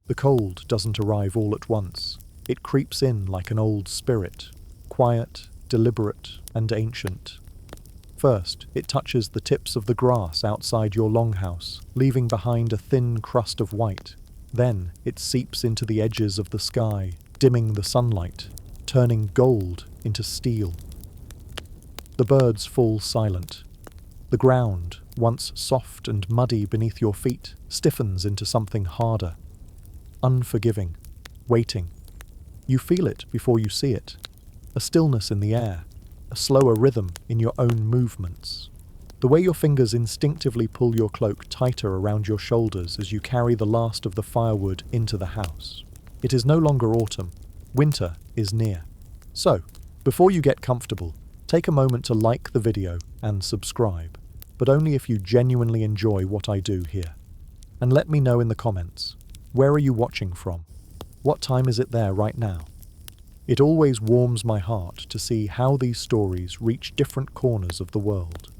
The cold doesn't arrive all at once. It creeps in like an old spirit, quiet, deliberate, and ancient. First, it touches the tips of the grass outside your longhouse, leaving behind a thin crust of white. Then, it seeps into the edges of the sky, dimming the sunlight, turning gold into steel. The birds fall silent. The ground, once soft and muddy beneath your feet, stiffens into something harder. Unforgiving, waiting. You feel it before you see it. A stillness in the air, a slower rhythm in your own movements. The way your fingers instinctively pull your cloak tighter around your shoulders as you carry the last of the firewood into the house. It is no longer autumn. Winter is near. So, before you get comfortable, take a moment to like the video and subscribe, but only if you genuinely enjoy what I do here. And let me know in the comments, where are you watching from? What time is it there right now? It always warms my heart to see how these stories reach different corners of the world.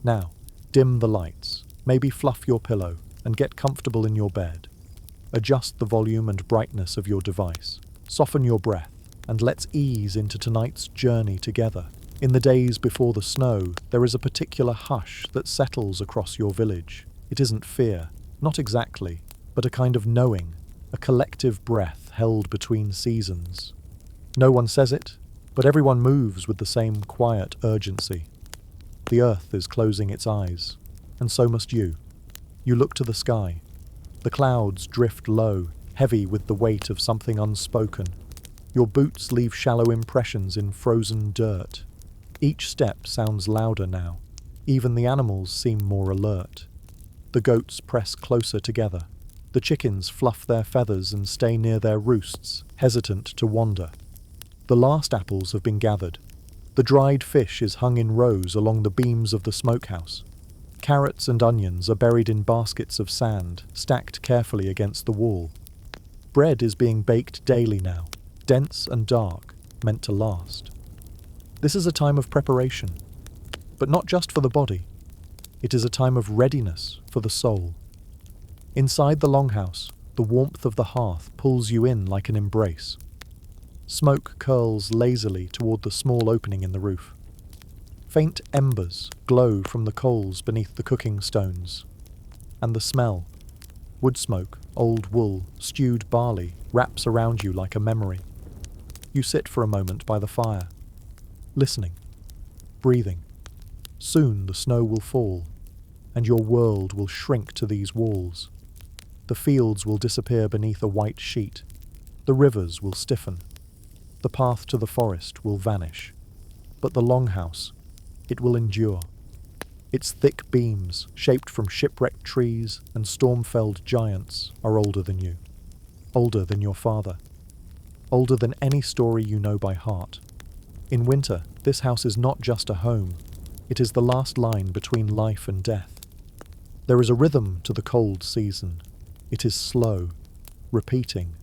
Now, dim the lights, maybe fluff your pillow, and get comfortable in your bed. Adjust the volume and brightness of your device. Soften your breath, and let's ease into tonight's journey together. In the days before the snow, there is a particular hush that settles across your village. It isn't fear, not exactly, but a kind of knowing, a collective breath held between seasons. No one says it, but everyone moves with the same quiet urgency. The earth is closing its eyes, and so must you. You look to the sky. The clouds drift low, heavy with the weight of something unspoken. Your boots leave shallow impressions in frozen dirt. Each step sounds louder now. Even the animals seem more alert. The goats press closer together. The chickens fluff their feathers and stay near their roosts, hesitant to wander. The last apples have been gathered. The dried fish is hung in rows along the beams of the smokehouse. Carrots and onions are buried in baskets of sand, stacked carefully against the wall. Bread is being baked daily now, dense and dark, meant to last. This is a time of preparation, but not just for the body. It is a time of readiness for the soul. Inside the longhouse, the warmth of the hearth pulls you in like an embrace. Smoke curls lazily toward the small opening in the roof. Faint embers glow from the coals beneath the cooking stones. And the smell, wood smoke, old wool, stewed barley, wraps around you like a memory. You sit for a moment by the fire, listening, breathing. Soon the snow will fall, and your world will shrink to these walls. The fields will disappear beneath a white sheet. The rivers will stiffen. The path to the forest will vanish. But the longhouse, it will endure. Its thick beams, shaped from shipwrecked trees and storm-felled giants, are older than you. Older than your father. Older than any story you know by heart. In winter, this house is not just a home. It is the last line between life and death. There is a rhythm to the cold season. It is slow, repeating,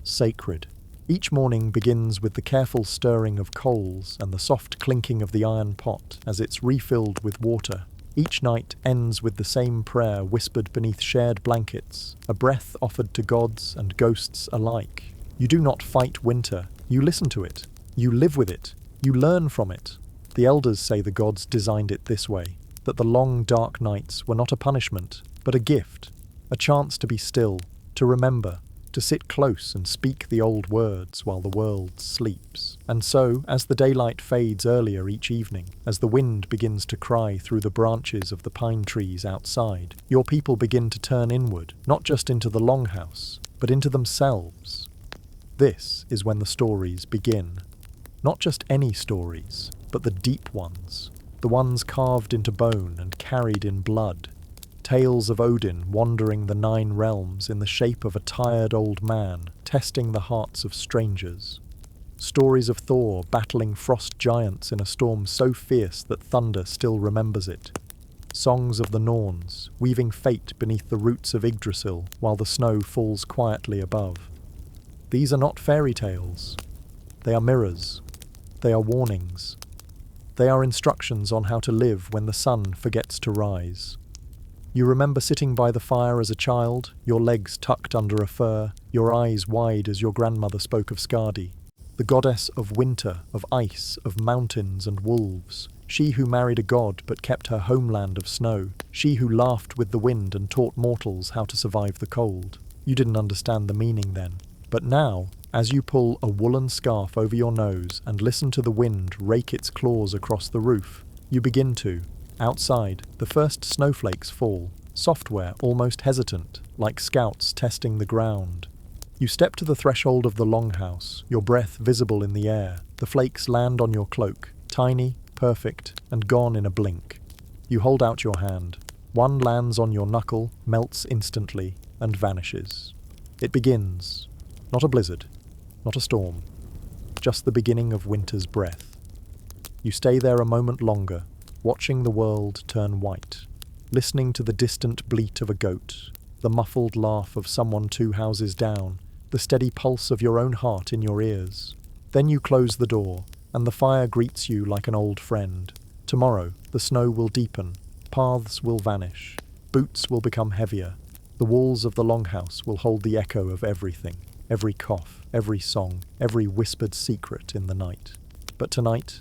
sacred. Each morning begins with the careful stirring of coals and the soft clinking of the iron pot as it's refilled with water. Each night ends with the same prayer whispered beneath shared blankets, a breath offered to gods and ghosts alike. You do not fight winter, you listen to it, you live with it, you learn from it. The elders say the gods designed it this way, that the long dark nights were not a punishment, but a gift, a chance to be still, to remember, to sit close and speak the old words while the world sleeps. And so, as the daylight fades earlier each evening, as the wind begins to cry through the branches of the pine trees outside, your people begin to turn inward, not just into the longhouse, but into themselves. This is when the stories begin. Not just any stories, but the deep ones, the ones carved into bone and carried in blood. Tales of Odin wandering the 9 realms in the shape of a tired old man, testing the hearts of strangers. Stories of Thor battling frost giants in a storm so fierce that thunder still remembers it. Songs of the Norns, weaving fate beneath the roots of Yggdrasil while the snow falls quietly above. These are not fairy tales. They are mirrors. They are warnings. They are instructions on how to live when the sun forgets to rise. You remember sitting by the fire as a child, your legs tucked under a fur, your eyes wide as your grandmother spoke of Skadi, the goddess of winter, of ice, of mountains and wolves, she who married a god but kept her homeland of snow, she who laughed with the wind and taught mortals how to survive the cold. You didn't understand the meaning then. But now, as you pull a woolen scarf over your nose and listen to the wind rake its claws across the roof, you begin to. Outside, the first snowflakes fall, software almost hesitant, like scouts testing the ground. You step to the threshold of the longhouse, your breath visible in the air. The flakes land on your cloak, tiny, perfect, and gone in a blink. You hold out your hand. One lands on your knuckle, melts instantly, and vanishes. It begins. Not a blizzard, not a storm, just the beginning of winter's breath. You stay there a moment longer, watching the world turn white, listening to the distant bleat of a goat, the muffled laugh of someone 2 houses down, the steady pulse of your own heart in your ears. Then you close the door, and the fire greets you like an old friend. Tomorrow, the snow will deepen, paths will vanish, boots will become heavier. The walls of the longhouse will hold the echo of everything, every cough, every song, every whispered secret in the night. But tonight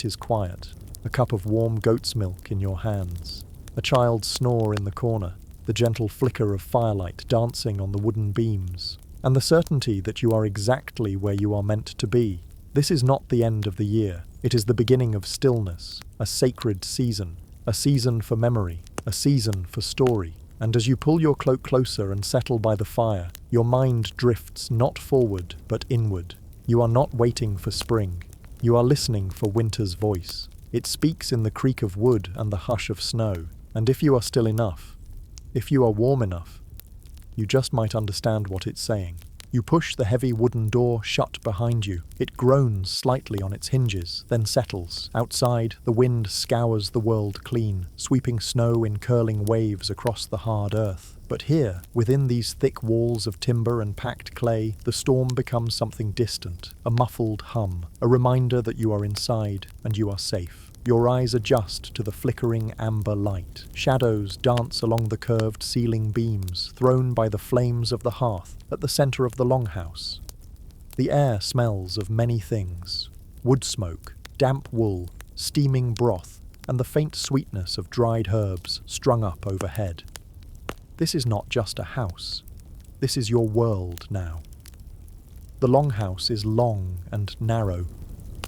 is quiet. A cup of warm goat's milk in your hands, a child's snore in the corner, the gentle flicker of firelight dancing on the wooden beams, and the certainty that you are exactly where you are meant to be. This is not the end of the year. It is the beginning of stillness, a sacred season, a season for memory, a season for story. And as you pull your cloak closer and settle by the fire, your mind drifts not forward but inward. You are not waiting for spring. You are listening for winter's voice. It speaks in the creak of wood and the hush of snow. And if you are still enough, if you are warm enough, you just might understand what it's saying. You push the heavy wooden door shut behind you. It groans slightly on its hinges, then settles. Outside, the wind scours the world clean, sweeping snow in curling waves across the hard earth. But here, within these thick walls of timber and packed clay, the storm becomes something distant, a muffled hum, a reminder that you are inside and you are safe. Your eyes adjust to the flickering amber light. Shadows dance along the curved ceiling beams, thrown by the flames of the hearth at the center of the longhouse. The air smells of many things: wood smoke, damp wool, steaming broth, and the faint sweetness of dried herbs strung up overhead. This is not just a house. This is your world now. The longhouse is long and narrow,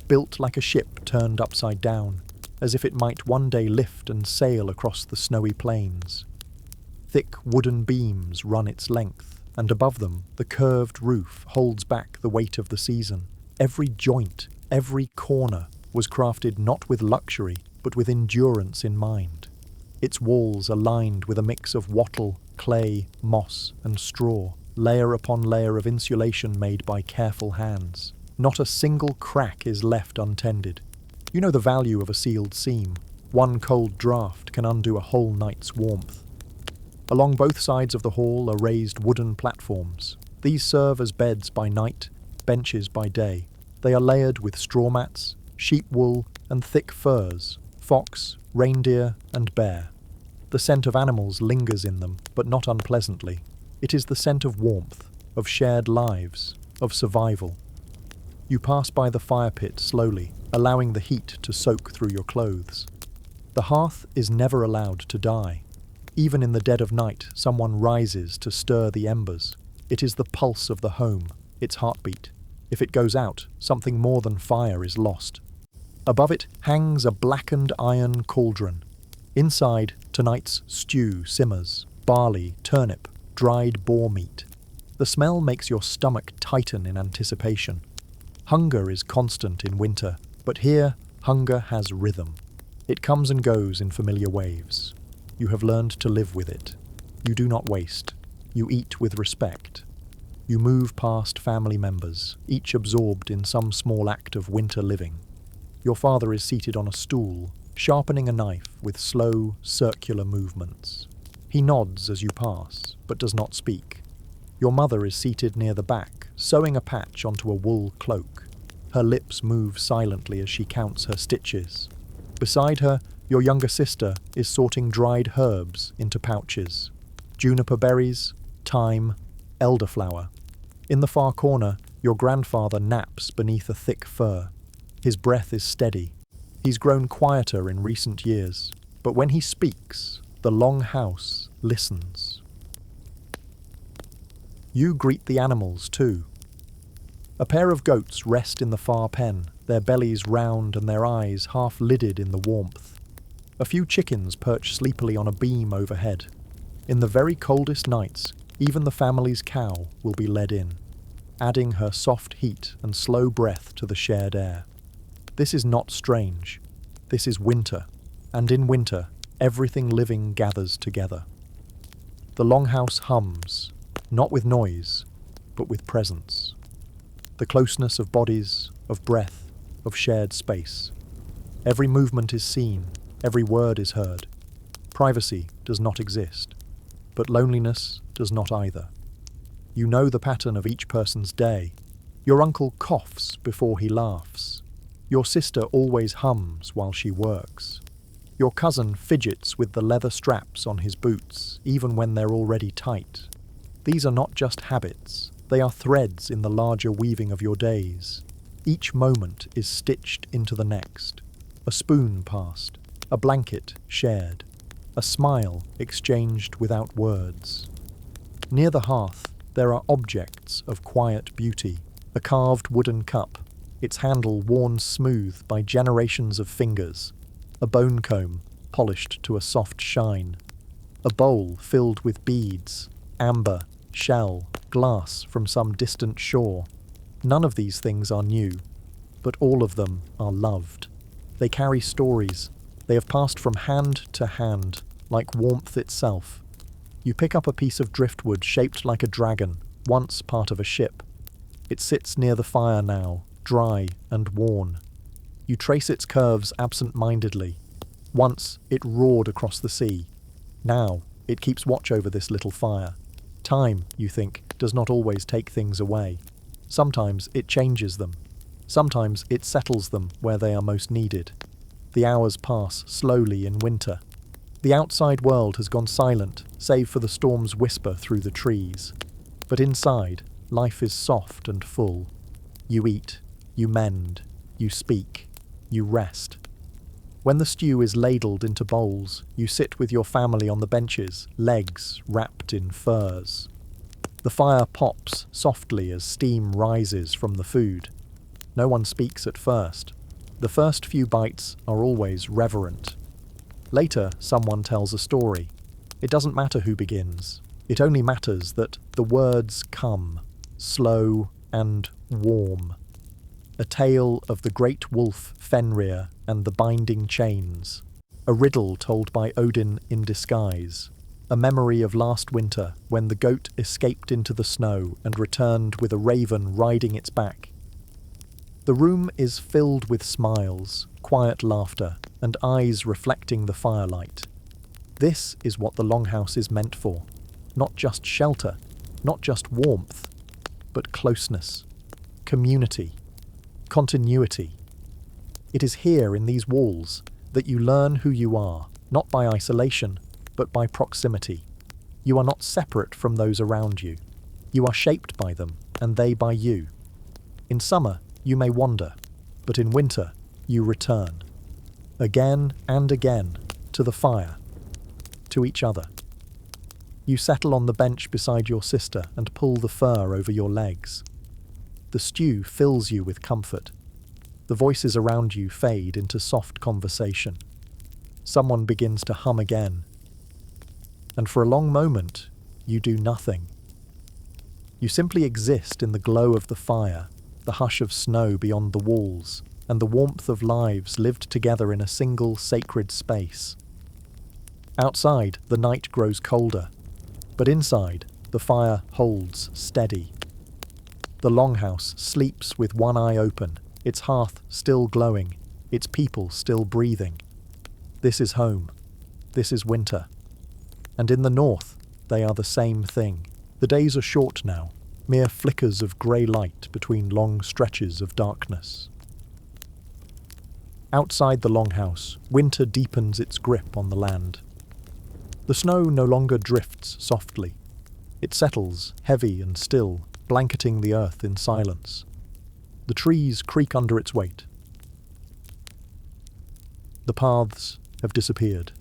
built like a ship turned upside down, as if it might one day lift and sail across the snowy plains. Thick wooden beams run its length, and above them the curved roof holds back the weight of the season. Every joint, every corner was crafted not with luxury, but with endurance in mind. Its walls are lined with a mix of wattle, clay, moss, and straw, layer upon layer of insulation made by careful hands. Not a single crack is left untended. You know the value of a sealed seam. One cold draught can undo a whole night's warmth. Along both sides of the hall are raised wooden platforms. These serve as beds by night, benches by day. They are layered with straw mats, sheep wool, and thick furs, fox, reindeer, and bear. The scent of animals lingers in them, but not unpleasantly. It is the scent of warmth, of shared lives, of survival. You pass by the fire pit slowly, allowing the heat to soak through your clothes. The hearth is never allowed to die. Even in the dead of night, someone rises to stir the embers. It is the pulse of the home, its heartbeat. If it goes out, something more than fire is lost. Above it hangs a blackened iron cauldron. Inside, tonight's stew simmers: barley, turnip, dried boar meat. The smell makes your stomach tighten in anticipation. Hunger is constant in winter, but here, hunger has rhythm. It comes and goes in familiar waves. You have learned to live with it. You do not waste. You eat with respect. You move past family members, each absorbed in some small act of winter living. Your father is seated on a stool, sharpening a knife with slow, circular movements. He nods as you pass, but does not speak. Your mother is seated near the back, sewing a patch onto a wool cloak. Her lips move silently as she counts her stitches. Beside her, Your younger sister is sorting dried herbs into pouches. Juniper berries, thyme, elderflower. In the far corner, your grandfather naps beneath a thick fir. His breath is steady. He's grown quieter in recent years, but when he speaks, the long house listens. You greet the animals too. A pair of goats rest in the far pen, their bellies round and their eyes half-lidded in the warmth. A few chickens perch sleepily on a beam overhead. In the very coldest nights, even the family's cow will be led in, adding her soft heat and slow breath to the shared air. This is not strange. This is winter, and in winter, everything living gathers together. The longhouse hums, not with noise, but with presence. The closeness of bodies, of breath, of shared space. Every movement is seen, every word is heard. Privacy does not exist, but loneliness does not either. You know the pattern of each person's day. Your uncle coughs before he laughs. Your sister always hums while she works. Your cousin fidgets with the leather straps on his boots, even when they're already tight. These are not just habits, they are threads in the larger weaving of your days. Each moment is stitched into the next. A spoon passed, a blanket shared, a smile exchanged without words. Near the hearth, there are objects of quiet beauty. A carved wooden cup, its handle worn smooth by generations of fingers. A bone comb, polished to a soft shine. A bowl filled with beads, amber, shell, glass from some distant shore. None of these things are new, but all of them are loved. They carry stories. They have passed from hand to hand, like warmth itself. You pick up a piece of driftwood shaped like a dragon, once part of a ship. It sits near the fire now, dry and worn. You trace its curves absent-mindedly. Once it roared across the sea. Now it keeps watch over this little fire. Time, you think, does not always take things away. Sometimes it changes them. Sometimes it settles them where they are most needed. The hours pass slowly in winter. The outside world has gone silent, save for the storm's whisper through the trees. But inside, life is soft and full. You eat, you mend, you speak, you rest. When the stew is ladled into bowls, you sit with your family on the benches, legs wrapped in furs. The fire pops softly as steam rises from the food. No one speaks at first. The first few bites are always reverent. Later, someone tells a story. It doesn't matter who begins. It only matters that the words come, slow and warm. A tale of the great wolf Fenrir and the binding chains. A riddle told by Odin in disguise. A memory of last winter when the goat escaped into the snow and returned with a raven riding its back. The room is filled with smiles, quiet laughter, and eyes reflecting the firelight. This is what the longhouse is meant for. Not just shelter, not just warmth, but closeness, community, continuity. It is here in these walls that you learn who you are, not by isolation, but by proximity. You are not separate from those around you. You are shaped by them, and they by you. In summer, you may wander, but in winter, you return. Again and again, to the fire, to each other. You settle on the bench beside your sister and pull the fur over your legs. The stew fills you with comfort. The voices around you fade into soft conversation. Someone begins to hum again. And for a long moment, you do nothing. You simply exist in the glow of the fire, the hush of snow beyond the walls, and the warmth of lives lived together in a single sacred space. Outside, the night grows colder, but inside, the fire holds steady. The longhouse sleeps with one eye open, its hearth still glowing, its people still breathing. This is home. This is winter. And in the north, they are the same thing. The days are short now, mere flickers of grey light between long stretches of darkness. Outside the longhouse, winter deepens its grip on the land. The snow no longer drifts softly. It settles, heavy and still, blanketing the earth in silence. The trees creak under its weight. The paths have disappeared.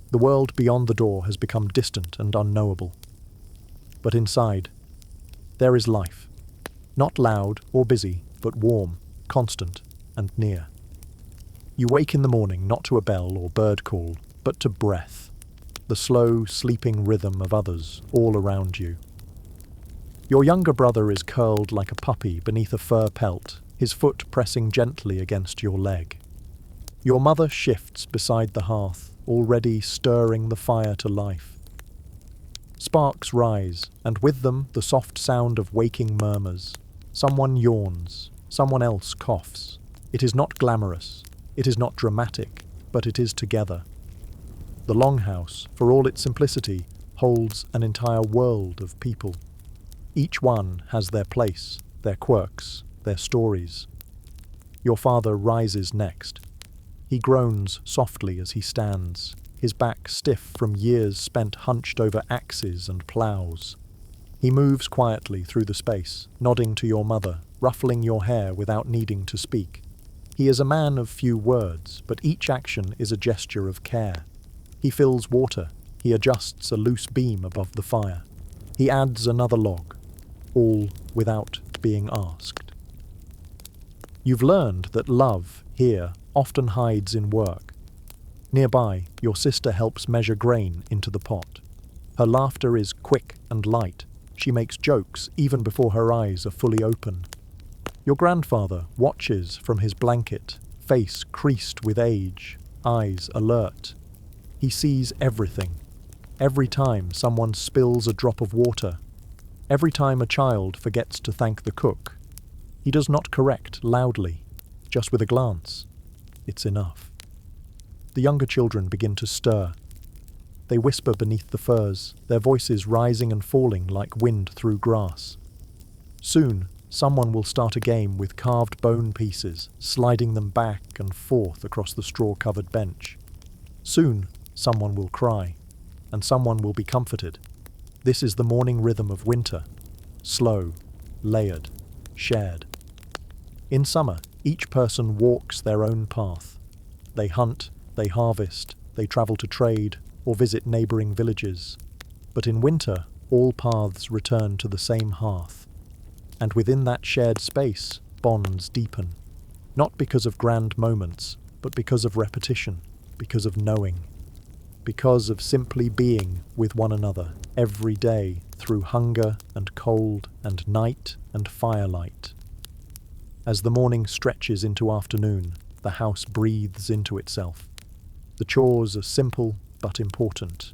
The world beyond the door has become distant and unknowable. But inside, there is life. Not loud or busy, but warm, constant, and near. You wake in the morning not to a bell or bird call, but to breath, the slow, sleeping rhythm of others all around you. Your younger brother is curled like a puppy beneath a fur pelt, his foot pressing gently against your leg. Your mother shifts beside the hearth, already stirring the fire to life. Sparks rise, and with them the soft sound of waking murmurs. Someone yawns, someone else coughs. It is not glamorous, it is not dramatic, but it is together. The longhouse, for all its simplicity, holds an entire world of people. Each one has their place, their quirks, their stories. Your father rises next. He groans softly as he stands, his back stiff from years spent hunched over axes and ploughs. He moves quietly through the space, nodding to your mother, ruffling your hair without needing to speak. He is a man of few words, but each action is a gesture of care. He fills water, he adjusts a loose beam above the fire. He adds another log, all without being asked. You've learned that love, here, often hides in work. Nearby, your sister helps measure grain into the pot. Her laughter is quick and light. She makes jokes even before her eyes are fully open. Your grandfather watches from his blanket, face creased with age, eyes alert. He sees everything. Every time someone spills a drop of water, every time a child forgets to thank the cook. He does not correct loudly, just with a glance. It's enough. The younger children begin to stir. They whisper beneath the firs, their voices rising and falling like wind through grass. Soon, someone will start a game with carved bone pieces, sliding them back and forth across the straw-covered bench. Soon, someone will cry, and someone will be comforted. This is the morning rhythm of winter, slow, layered, shared. In summer, each person walks their own path. They hunt, they harvest, they travel to trade, or visit neighbouring villages. But in winter, all paths return to the same hearth. And within that shared space, bonds deepen. Not because of grand moments, but because of repetition, because of knowing. Because of simply being with one another every day through hunger and cold and night and firelight. As the morning stretches into afternoon, the house breathes into itself. The chores are simple but important.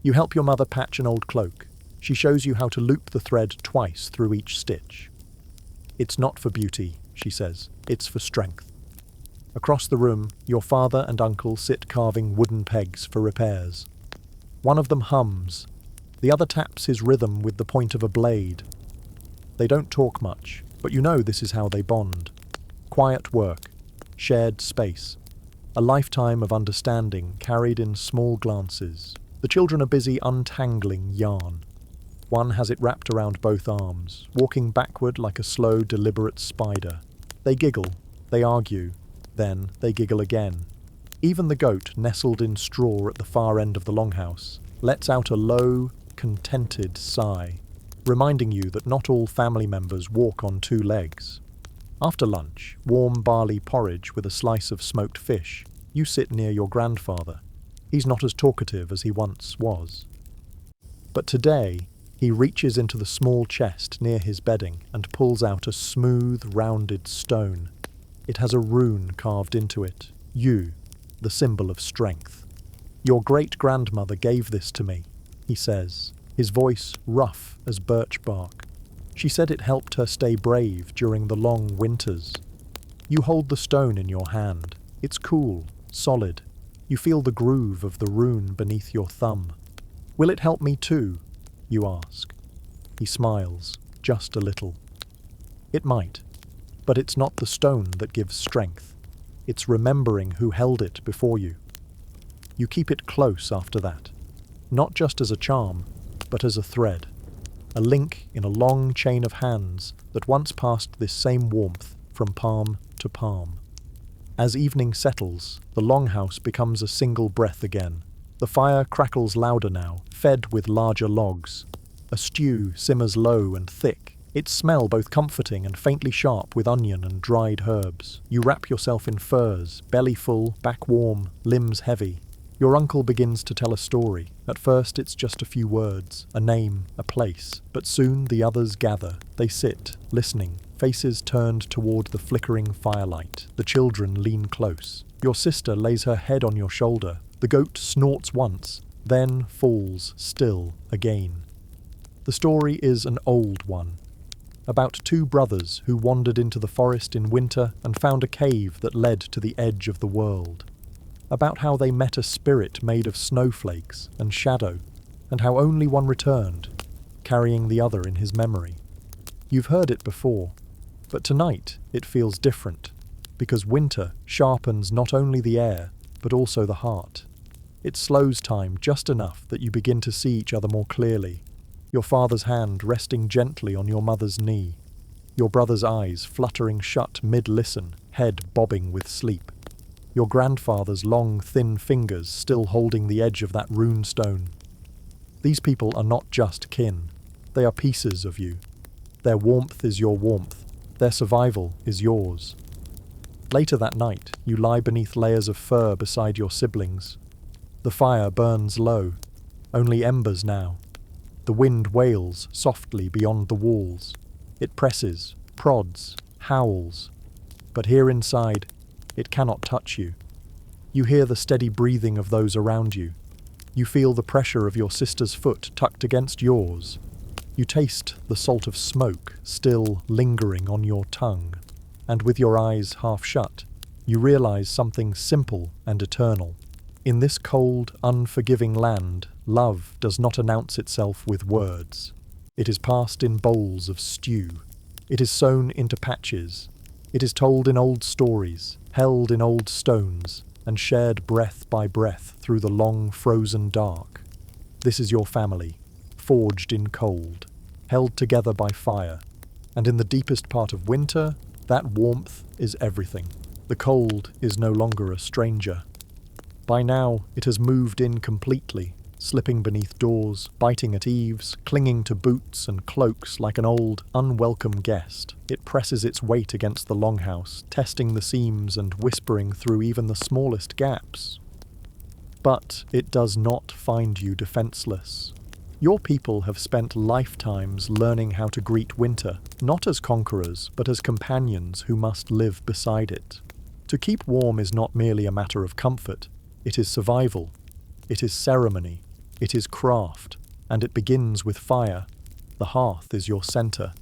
You help your mother patch an old cloak. She shows you how to loop the thread twice through each stitch. It's not for beauty, she says. It's for strength. Across the room, your father and uncle sit carving wooden pegs for repairs. One of them hums. The other taps his rhythm with the point of a blade. They don't talk much, but you know this is how they bond. Quiet work, shared space, a lifetime of understanding carried in small glances. The children are busy untangling yarn. One has it wrapped around both arms, walking backward like a slow, deliberate spider. They giggle, they argue, then they giggle again. Even the goat, nestled in straw at the far end of the longhouse, lets out a low, contented sigh, reminding you that not all family members walk on two legs. After lunch, warm barley porridge with a slice of smoked fish, you sit near your grandfather. He's not as talkative as he once was. But today, he reaches into the small chest near his bedding and pulls out a smooth, rounded stone. It has a rune carved into it, you, the symbol of strength. Your great-grandmother gave this to me, he says, his voice rough as birch bark. She said it helped her stay brave during the long winters. You hold the stone in your hand. It's cool, solid. You feel the groove of the rune beneath your thumb. Will it help me too? You ask. He smiles, just a little. It might, but it's not the stone that gives strength. It's remembering who held it before you. You keep it close after that, not just as a charm, but as a thread, a link in a long chain of hands that once passed this same warmth from palm to palm. As evening settles, the longhouse becomes a single breath again. The fire crackles louder now, fed with larger logs. A stew simmers low and thick, its smell both comforting and faintly sharp with onion and dried herbs. You wrap yourself in furs, belly full, back warm, limbs heavy. Your uncle begins to tell a story. At first it's just a few words, a name, a place. But soon the others gather. They sit, listening, faces turned toward the flickering firelight. The children lean close. Your sister lays her head on your shoulder. The goat snorts once, then falls still again. The story is an old one, about two brothers who wandered into the forest in winter and found a cave that led to the edge of the world. About how they met a spirit made of snowflakes and shadow, and how only one returned, carrying the other in his memory. You've heard it before, but tonight it feels different, because winter sharpens not only the air, but also the heart. It slows time just enough that you begin to see each other more clearly, your father's hand resting gently on your mother's knee, your brother's eyes fluttering shut mid-listen, head bobbing with sleep, your grandfather's long, thin fingers still holding the edge of that rune stone. These people are not just kin, they are pieces of you. Their warmth is your warmth, their survival is yours. Later that night, you lie beneath layers of fur beside your siblings. The fire burns low, only embers now. The wind wails softly beyond the walls. It presses, prods, howls. But here inside, it cannot touch you. You hear the steady breathing of those around you. You feel the pressure of your sister's foot tucked against yours. You taste the salt of smoke still lingering on your tongue. And with your eyes half shut, you realize something simple and eternal. In this cold, unforgiving land, love does not announce itself with words. It is passed in bowls of stew. It is sewn into patches. It is told in old stories, held in old stones, and shared breath by breath through the long frozen dark. This is your family, forged in cold, held together by fire. And in the deepest part of winter, that warmth is everything. The cold is no longer a stranger. By now, it has moved in completely, slipping beneath doors, biting at eaves, clinging to boots and cloaks like an old, unwelcome guest. It presses its weight against the longhouse, testing the seams and whispering through even the smallest gaps. But it does not find you defenseless. Your people have spent lifetimes learning how to greet winter, not as conquerors, but as companions who must live beside it. To keep warm is not merely a matter of comfort. It is survival, it is ceremony, it is craft, and it begins with fire. The hearth is your center.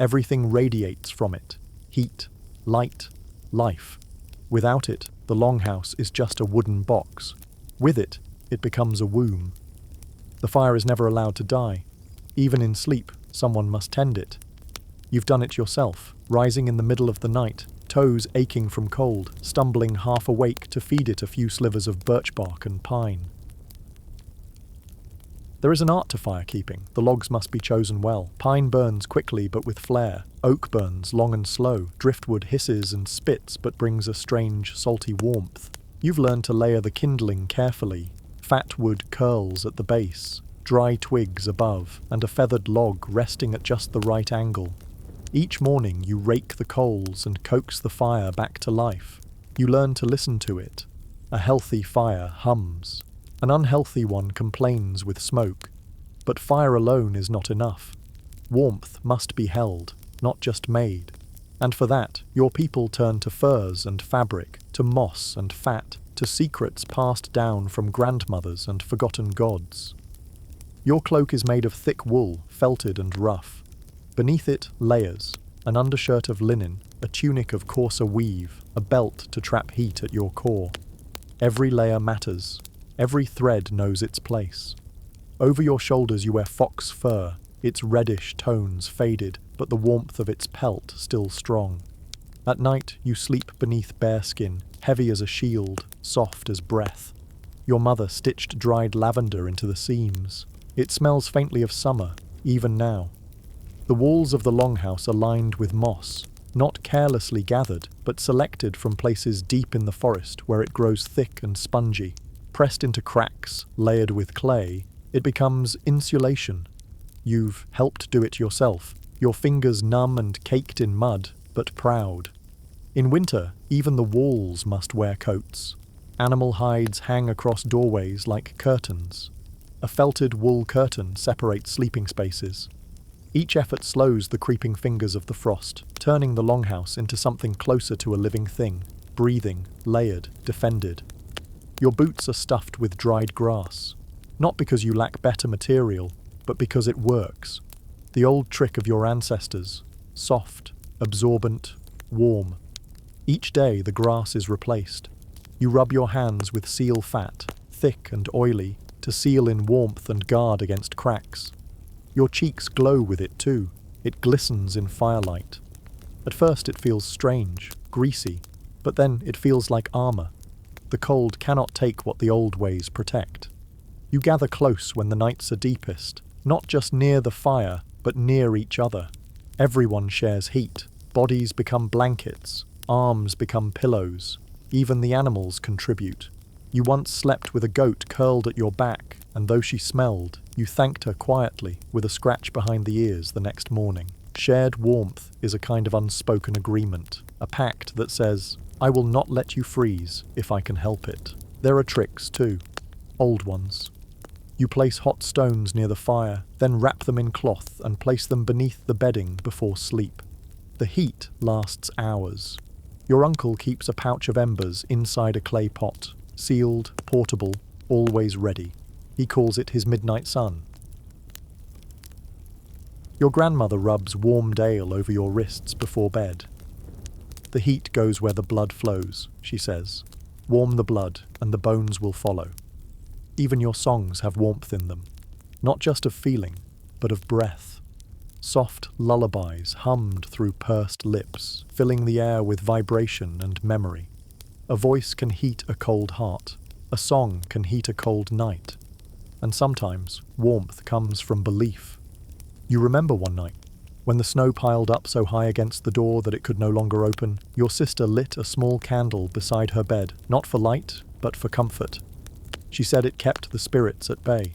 Everything radiates from it. Heat, light, life. Without it, the longhouse is just a wooden box. With it, it becomes a womb. The fire is never allowed to die. Even in sleep, someone must tend it. You've done it yourself, rising in the middle of the night, toes aching from cold, stumbling half awake to feed it a few slivers of birch bark and pine. There is an art to firekeeping. The logs must be chosen well. Pine burns quickly but with flair. Oak burns long and slow. Driftwood hisses and spits but brings a strange, salty warmth. You've learned to layer the kindling carefully. Fat wood curls at the base, dry twigs above, and a feathered log resting at just the right angle. Each morning you rake the coals and coax the fire back to life. You learn to listen to it. A healthy fire hums. An unhealthy one complains with smoke. But fire alone is not enough. Warmth must be held, not just made. And for that, your people turn to furs and fabric, to moss and fat, to secrets passed down from grandmothers and forgotten gods. Your cloak is made of thick wool, felted and rough. Beneath it, layers, an undershirt of linen, a tunic of coarser weave, a belt to trap heat at your core. Every layer matters. Every thread knows its place. Over your shoulders you wear fox fur, its reddish tones faded, but the warmth of its pelt still strong. At night, you sleep beneath bearskin, heavy as a shield, soft as breath. Your mother stitched dried lavender into the seams. It smells faintly of summer, even now. The walls of the longhouse are lined with moss, not carelessly gathered, but selected from places deep in the forest where it grows thick and spongy. Pressed into cracks, layered with clay, it becomes insulation. You've helped do it yourself, your fingers numb and caked in mud, but proud. In winter, even the walls must wear coats. Animal hides hang across doorways like curtains. A felted wool curtain separates sleeping spaces. Each effort slows the creeping fingers of the frost, turning the longhouse into something closer to a living thing, breathing, layered, defended. Your boots are stuffed with dried grass, not because you lack better material, but because it works. The old trick of your ancestors, soft, absorbent, warm. Each day the grass is replaced. You rub your hands with seal fat, thick and oily, to seal in warmth and guard against cracks. Your cheeks glow with it too. It glistens in firelight. At first it feels strange, greasy, but then it feels like armor. The cold cannot take what the old ways protect. You gather close when the nights are deepest, not just near the fire, but near each other. Everyone shares heat. Bodies become blankets. Arms become pillows. Even the animals contribute. You once slept with a goat curled at your back, and though she smelled, you thanked her quietly with a scratch behind the ears the next morning. Shared warmth is a kind of unspoken agreement, a pact that says, I will not let you freeze if I can help it. There are tricks too, old ones. You place hot stones near the fire, then wrap them in cloth and place them beneath the bedding before sleep. The heat lasts hours. Your uncle keeps a pouch of embers inside a clay pot, sealed, portable, always ready. He calls it his midnight sun. Your grandmother rubs warm ale over your wrists before bed. The heat goes where the blood flows, she says. Warm the blood, and the bones will follow. Even your songs have warmth in them, not just of feeling, but of breath. Soft lullabies hummed through pursed lips, filling the air with vibration and memory. A voice can heat a cold heart. A song can heat a cold night. And sometimes warmth comes from belief. You remember one night, when the snow piled up so high against the door that it could no longer open, your sister lit a small candle beside her bed, not for light, but for comfort. She said it kept the spirits at bay.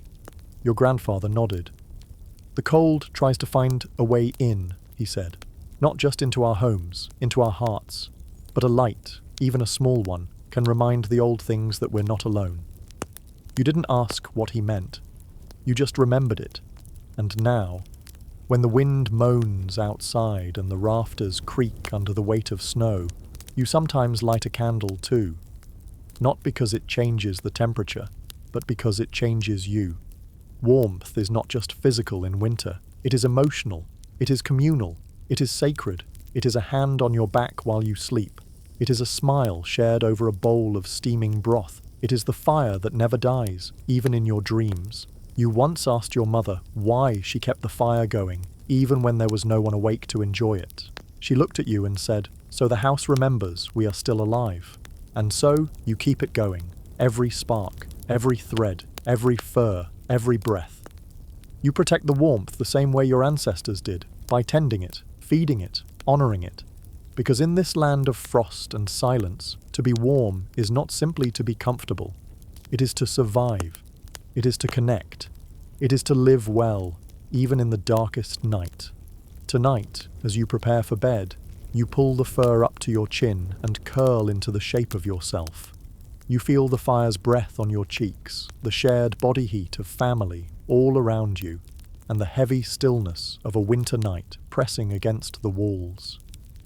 Your grandfather nodded. The cold tries to find a way in, he said, not just into our homes, into our hearts, but a light, even a small one, can remind the old things that we're not alone. You didn't ask what he meant. You just remembered it. And now, when the wind moans outside and the rafters creak under the weight of snow, you sometimes light a candle too. Not because it changes the temperature, but because it changes you. Warmth is not just physical in winter. It is emotional. It is communal. It is sacred. It is a hand on your back while you sleep. It is a smile shared over a bowl of steaming broth. It is the fire that never dies, even in your dreams. You once asked your mother why she kept the fire going, even when there was no one awake to enjoy it. She looked at you and said, "So the house remembers we are still alive." And so you keep it going. Every spark, every thread, every fur, every breath. You protect the warmth the same way your ancestors did, by tending it, feeding it, honoring it. Because in this land of frost and silence, to be warm is not simply to be comfortable. It is to survive. It is to connect. It is to live well, even in the darkest night. Tonight, as you prepare for bed, you pull the fur up to your chin and curl into the shape of yourself. You feel the fire's breath on your cheeks, the shared body heat of family all around you, and the heavy stillness of a winter night pressing against the walls.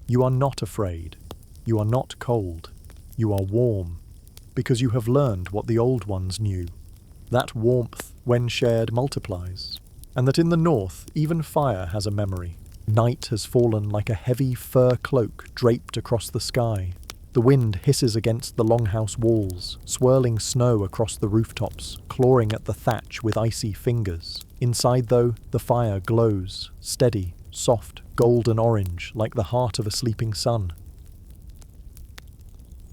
You are not afraid. You are not cold. You are warm, because you have learned what the old ones knew. That warmth, when shared, multiplies, and that in the north, even fire has a memory. Night has fallen like a heavy fur cloak draped across the sky. The wind hisses against the longhouse walls, swirling snow across the rooftops, clawing at the thatch with icy fingers. Inside, though, the fire glows, steady, soft, golden orange, like the heart of a sleeping sun.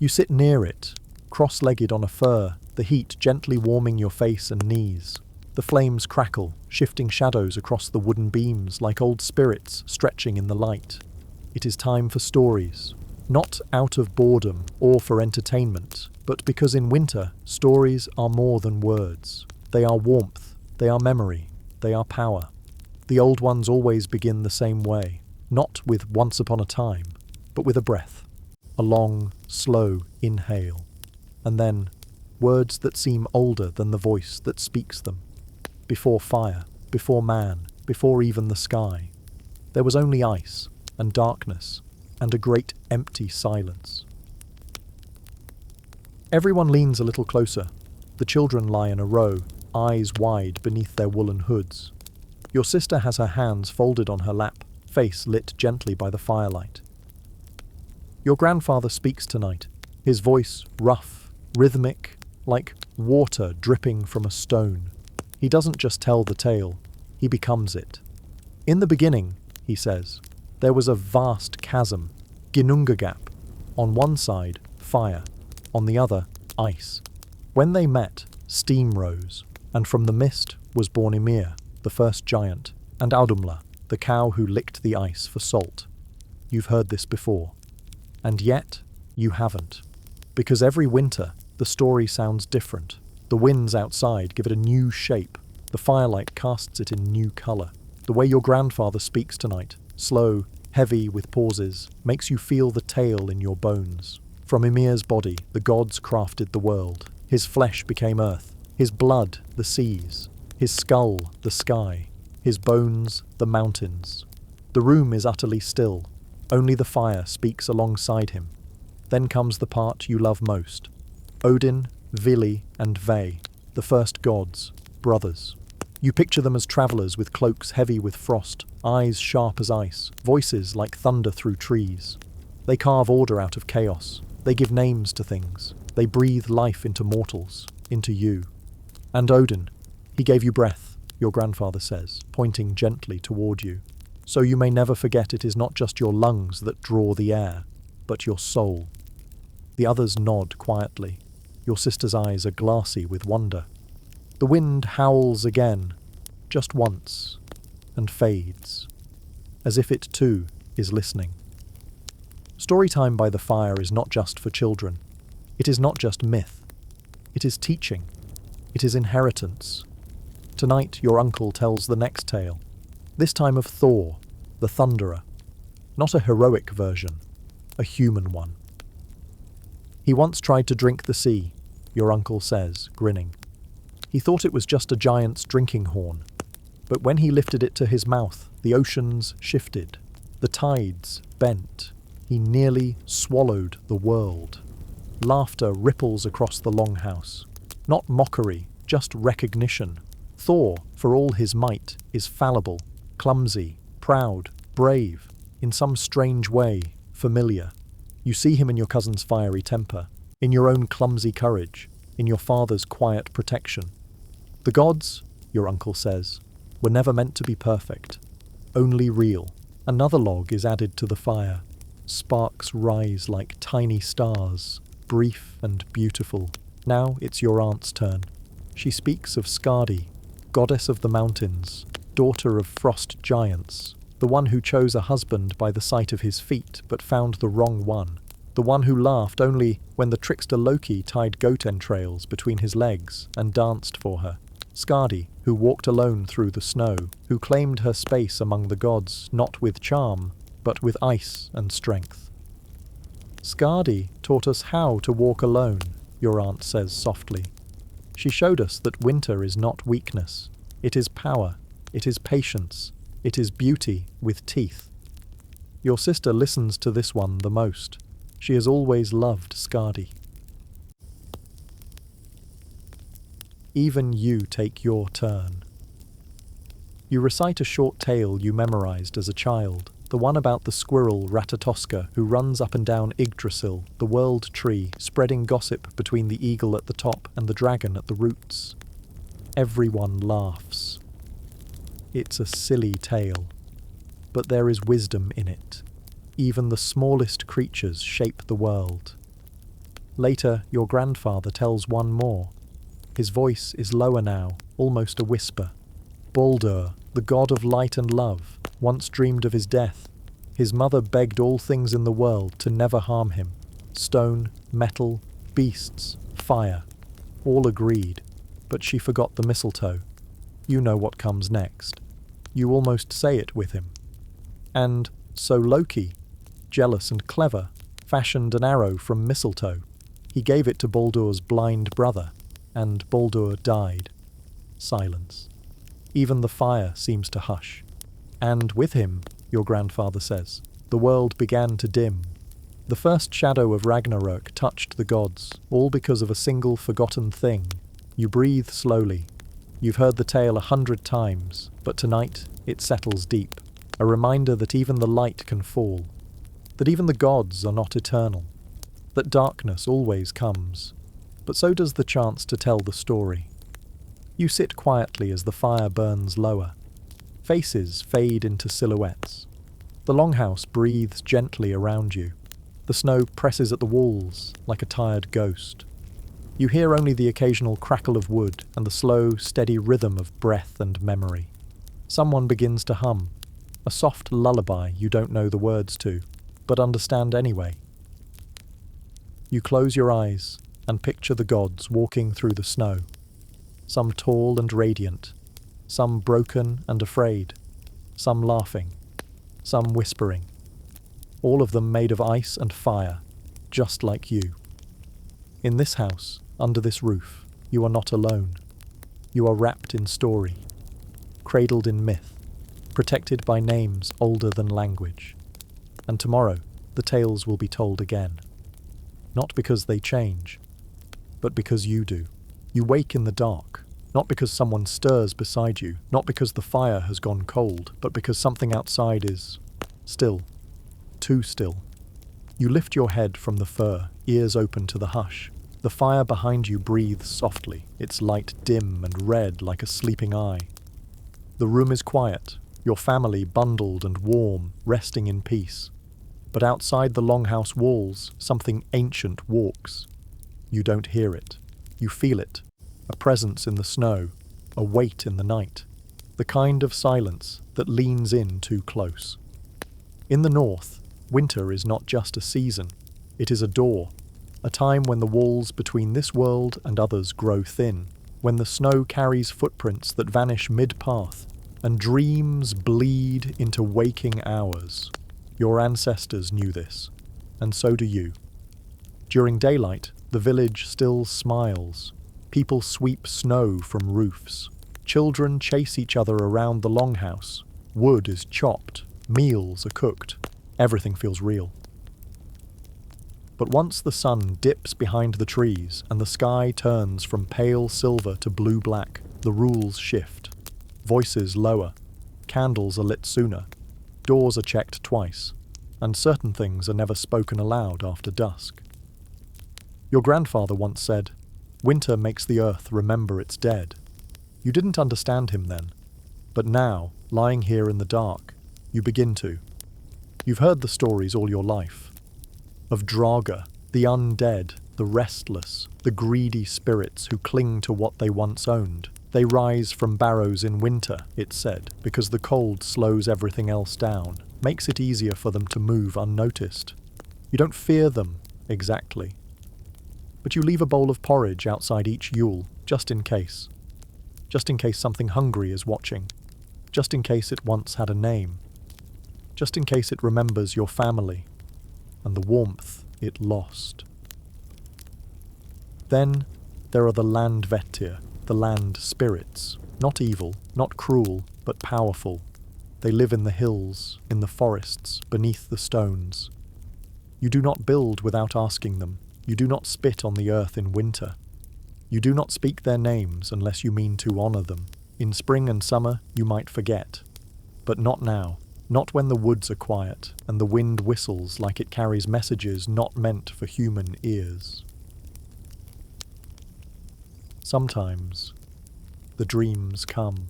You sit near it, cross-legged on a fur, the heat gently warming your face and knees. The flames crackle, shifting shadows across the wooden beams like old spirits stretching in the light. It is time for stories, not out of boredom or for entertainment, but because in winter, stories are more than words. They are warmth, they are memory, they are power. The old ones always begin the same way, not with once upon a time, but with a breath, a long, slow inhale, and then words that seem older than the voice that speaks them. Before fire, before man, before even the sky, there was only ice and darkness and a great empty silence. Everyone leans a little closer. The children lie in a row, eyes wide beneath their woolen hoods. Your sister has her hands folded on her lap, face lit gently by the firelight. Your grandfather speaks tonight, his voice rough, rhythmic, like water dripping from a stone. He doesn't just tell the tale, he becomes it. In the beginning, he says, there was a vast chasm, Ginnunga Gap. On one side, fire. On the other, ice. When they met, steam rose, and from the mist was born Ymir, the first giant, and Audumla, the cow who licked the ice for salt. You've heard this before. And yet, you haven't. Because every winter, the story sounds different. The winds outside give it a new shape. The firelight casts it in new colour. The way your grandfather speaks tonight, slow, heavy with pauses, makes you feel the tale in your bones. From Ymir's body, the gods crafted the world. His flesh became earth. His blood, the seas. His skull, the sky. His bones, the mountains. The room is utterly still. Only the fire speaks alongside him. Then comes the part you love most. Odin, Vili, and Ve, the first gods, brothers. You picture them as travellers with cloaks heavy with frost, eyes sharp as ice, voices like thunder through trees. They carve order out of chaos. They give names to things. They breathe life into mortals, into you. And Odin, he gave you breath, your grandfather says, pointing gently toward you. So you may never forget it is not just your lungs that draw the air, but your soul. The others nod quietly. Your sister's eyes are glassy with wonder. The wind howls again, just once, and fades, as if it too is listening. Storytime by the fire is not just for children. It is not just myth. It is teaching. It is inheritance. Tonight your uncle tells the next tale, this time of Thor, the Thunderer. Not a heroic version, a human one. He once tried to drink the sea, your uncle says, grinning. He thought it was just a giant's drinking horn. But when he lifted it to his mouth, the oceans shifted. The tides bent. He nearly swallowed the world. Laughter ripples across the longhouse. Not mockery, just recognition. Thor, for all his might, is fallible, clumsy, proud, brave, in some strange way, familiar. You see him in your cousin's fiery temper, in your own clumsy courage, in your father's quiet protection. The gods, your uncle says, were never meant to be perfect, only real. Another log is added to the fire. Sparks rise like tiny stars, brief and beautiful. Now it's your aunt's turn. She speaks of Skadi, goddess of the mountains, daughter of frost giants, the one who chose a husband by the sight of his feet but found the wrong one, the one who laughed only when the trickster Loki tied goat entrails between his legs and danced for her. Skadi, who walked alone through the snow, who claimed her space among the gods not with charm, but with ice and strength. Skadi taught us how to walk alone, your aunt says softly. She showed us that winter is not weakness. It is power. It is patience. It is beauty with teeth. Your sister listens to this one the most. She has always loved Skadi. Even you take your turn. You recite a short tale you memorized as a child, the one about the squirrel Ratatoska who runs up and down Yggdrasil, the world tree, spreading gossip between the eagle at the top and the dragon at the roots. Everyone laughs. It's a silly tale, but there is wisdom in it. Even the smallest creatures shape the world. Later, your grandfather tells one more. His voice is lower now, almost a whisper. Baldur, the god of light and love, once dreamed of his death. His mother begged all things in the world to never harm him. Stone, metal, beasts, fire. All agreed, but she forgot the mistletoe. You know what comes next. You almost say it with him. And so Loki, jealous and clever, fashioned an arrow from mistletoe. He gave it to Baldur's blind brother, and Baldur died. Silence. Even the fire seems to hush. And with him, your grandfather says, the world began to dim. The first shadow of Ragnarök touched the gods, all because of a single forgotten thing. You breathe slowly. You've heard the tale 100 times, but tonight it settles deep. A reminder that even the light can fall. That even the gods are not eternal. That darkness always comes. But so does the chance to tell the story. You sit quietly as the fire burns lower. Faces fade into silhouettes. The longhouse breathes gently around you. The snow presses at the walls like a tired ghost. You hear only the occasional crackle of wood and the slow, steady rhythm of breath and memory. Someone begins to hum, a soft lullaby you don't know the words to, but understand anyway. You close your eyes and picture the gods walking through the snow. Some tall and radiant, some broken and afraid, some laughing, some whispering. All of them made of ice and fire, just like you. In this house, under this roof, you are not alone. You are wrapped in story, cradled in myth, protected by names older than language. And tomorrow, the tales will be told again. Not because they change, but because you do. You wake in the dark, not because someone stirs beside you, not because the fire has gone cold, but because something outside is still, too still. You lift your head from the fur, ears open to the hush. The fire behind you breathes softly, its light dim and red like a sleeping eye. The room is quiet, your family bundled and warm, resting in peace. But outside the longhouse walls, something ancient walks. You don't hear it. You feel it. A presence in the snow, a weight in the night. The kind of silence that leans in too close. In the north, winter is not just a season. It is a door. A time when the walls between this world and others grow thin. When the snow carries footprints that vanish mid-path. And dreams bleed into waking hours. Your ancestors knew this, and so do you. During daylight, the village still smiles. People sweep snow from roofs. Children chase each other around the longhouse. Wood is chopped. Meals are cooked. Everything feels real. But once the sun dips behind the trees and the sky turns from pale silver to blue-black, the rules shift. Voices lower. Candles are lit sooner. Doors are checked twice. And certain things are never spoken aloud after dusk. Your grandfather once said, "Winter makes the earth remember its dead." You didn't understand him then. But now, lying here in the dark, you begin to. You've heard the stories all your life. Of Draga, the undead, the restless, the greedy spirits who cling to what they once owned. They rise from barrows in winter, it's said, because the cold slows everything else down, makes it easier for them to move unnoticed. You don't fear them, exactly. But you leave a bowl of porridge outside each Yule, just in case. Just in case something hungry is watching. Just in case it once had a name. Just in case it remembers your family and the warmth it lost. Then there are the Landvettir, the land spirits, not evil, not cruel, but powerful. They live in the hills, in the forests, beneath the stones. You do not build without asking them. You do not spit on the earth in winter. You do not speak their names unless you mean to honor them. In spring and summer, you might forget. But not now. Not when the woods are quiet and the wind whistles like it carries messages not meant for human ears. Sometimes, the dreams come.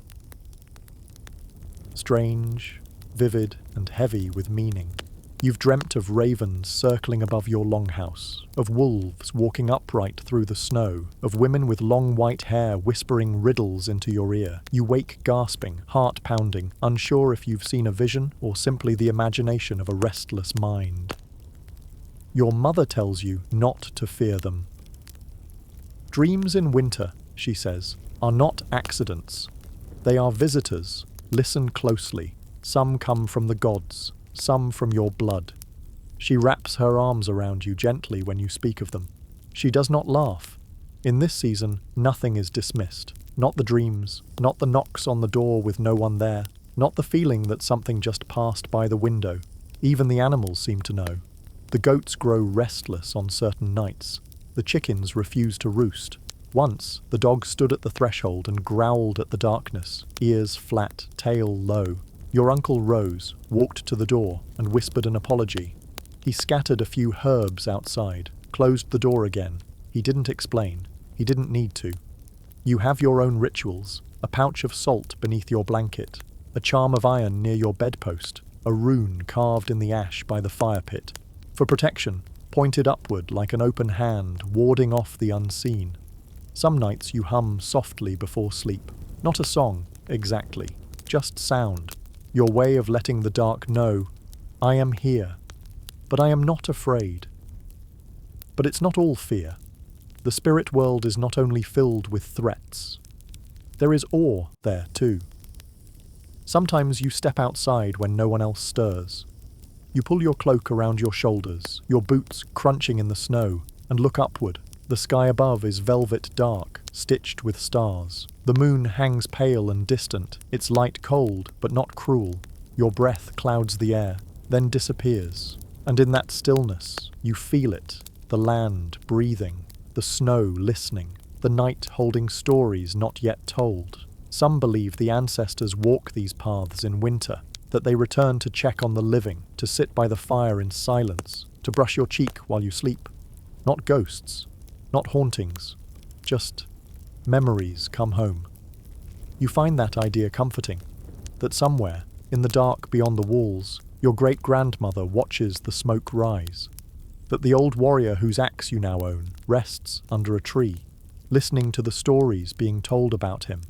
Strange, vivid, and heavy with meaning. You've dreamt of ravens circling above your longhouse, of wolves walking upright through the snow, of women with long white hair whispering riddles into your ear. You wake gasping, heart pounding, unsure if you've seen a vision or simply the imagination of a restless mind. Your mother tells you not to fear them. Dreams in winter, she says, are not accidents. They are visitors. Listen closely. Some come from the gods, some from your blood. She wraps her arms around you gently when you speak of them. She does not laugh. In this season, nothing is dismissed. Not the dreams, not the knocks on the door with no one there, not the feeling that something just passed by the window. Even the animals seem to know. The goats grow restless on certain nights. The chickens refuse to roost. Once, the dog stood at the threshold and growled at the darkness, ears flat, tail low. Your uncle rose, walked to the door, and whispered an apology. He scattered a few herbs outside, closed the door again. He didn't explain. He didn't need to. You have your own rituals, a pouch of salt beneath your blanket, a charm of iron near your bedpost, a rune carved in the ash by the fire pit. For protection, pointed upward like an open hand, warding off the unseen. Some nights you hum softly before sleep. Not a song, exactly, just sound. Your way of letting the dark know, I am here, but I am not afraid. But it's not all fear. The spirit world is not only filled with threats. There is awe there too. Sometimes you step outside when no one else stirs. You pull your cloak around your shoulders, your boots crunching in the snow, and look upward. The sky above is velvet dark, stitched with stars. The moon hangs pale and distant, its light cold but not cruel. Your breath clouds the air, then disappears. And in that stillness, you feel it, the land breathing, the snow listening, the night holding stories not yet told. Some believe the ancestors walk these paths in winter, that they return to check on the living, to sit by the fire in silence, to brush your cheek while you sleep. Not ghosts, not hauntings, just memories come home. You find that idea comforting, that somewhere, in the dark beyond the walls, your great-grandmother watches the smoke rise, that the old warrior whose axe you now own rests under a tree, listening to the stories being told about him,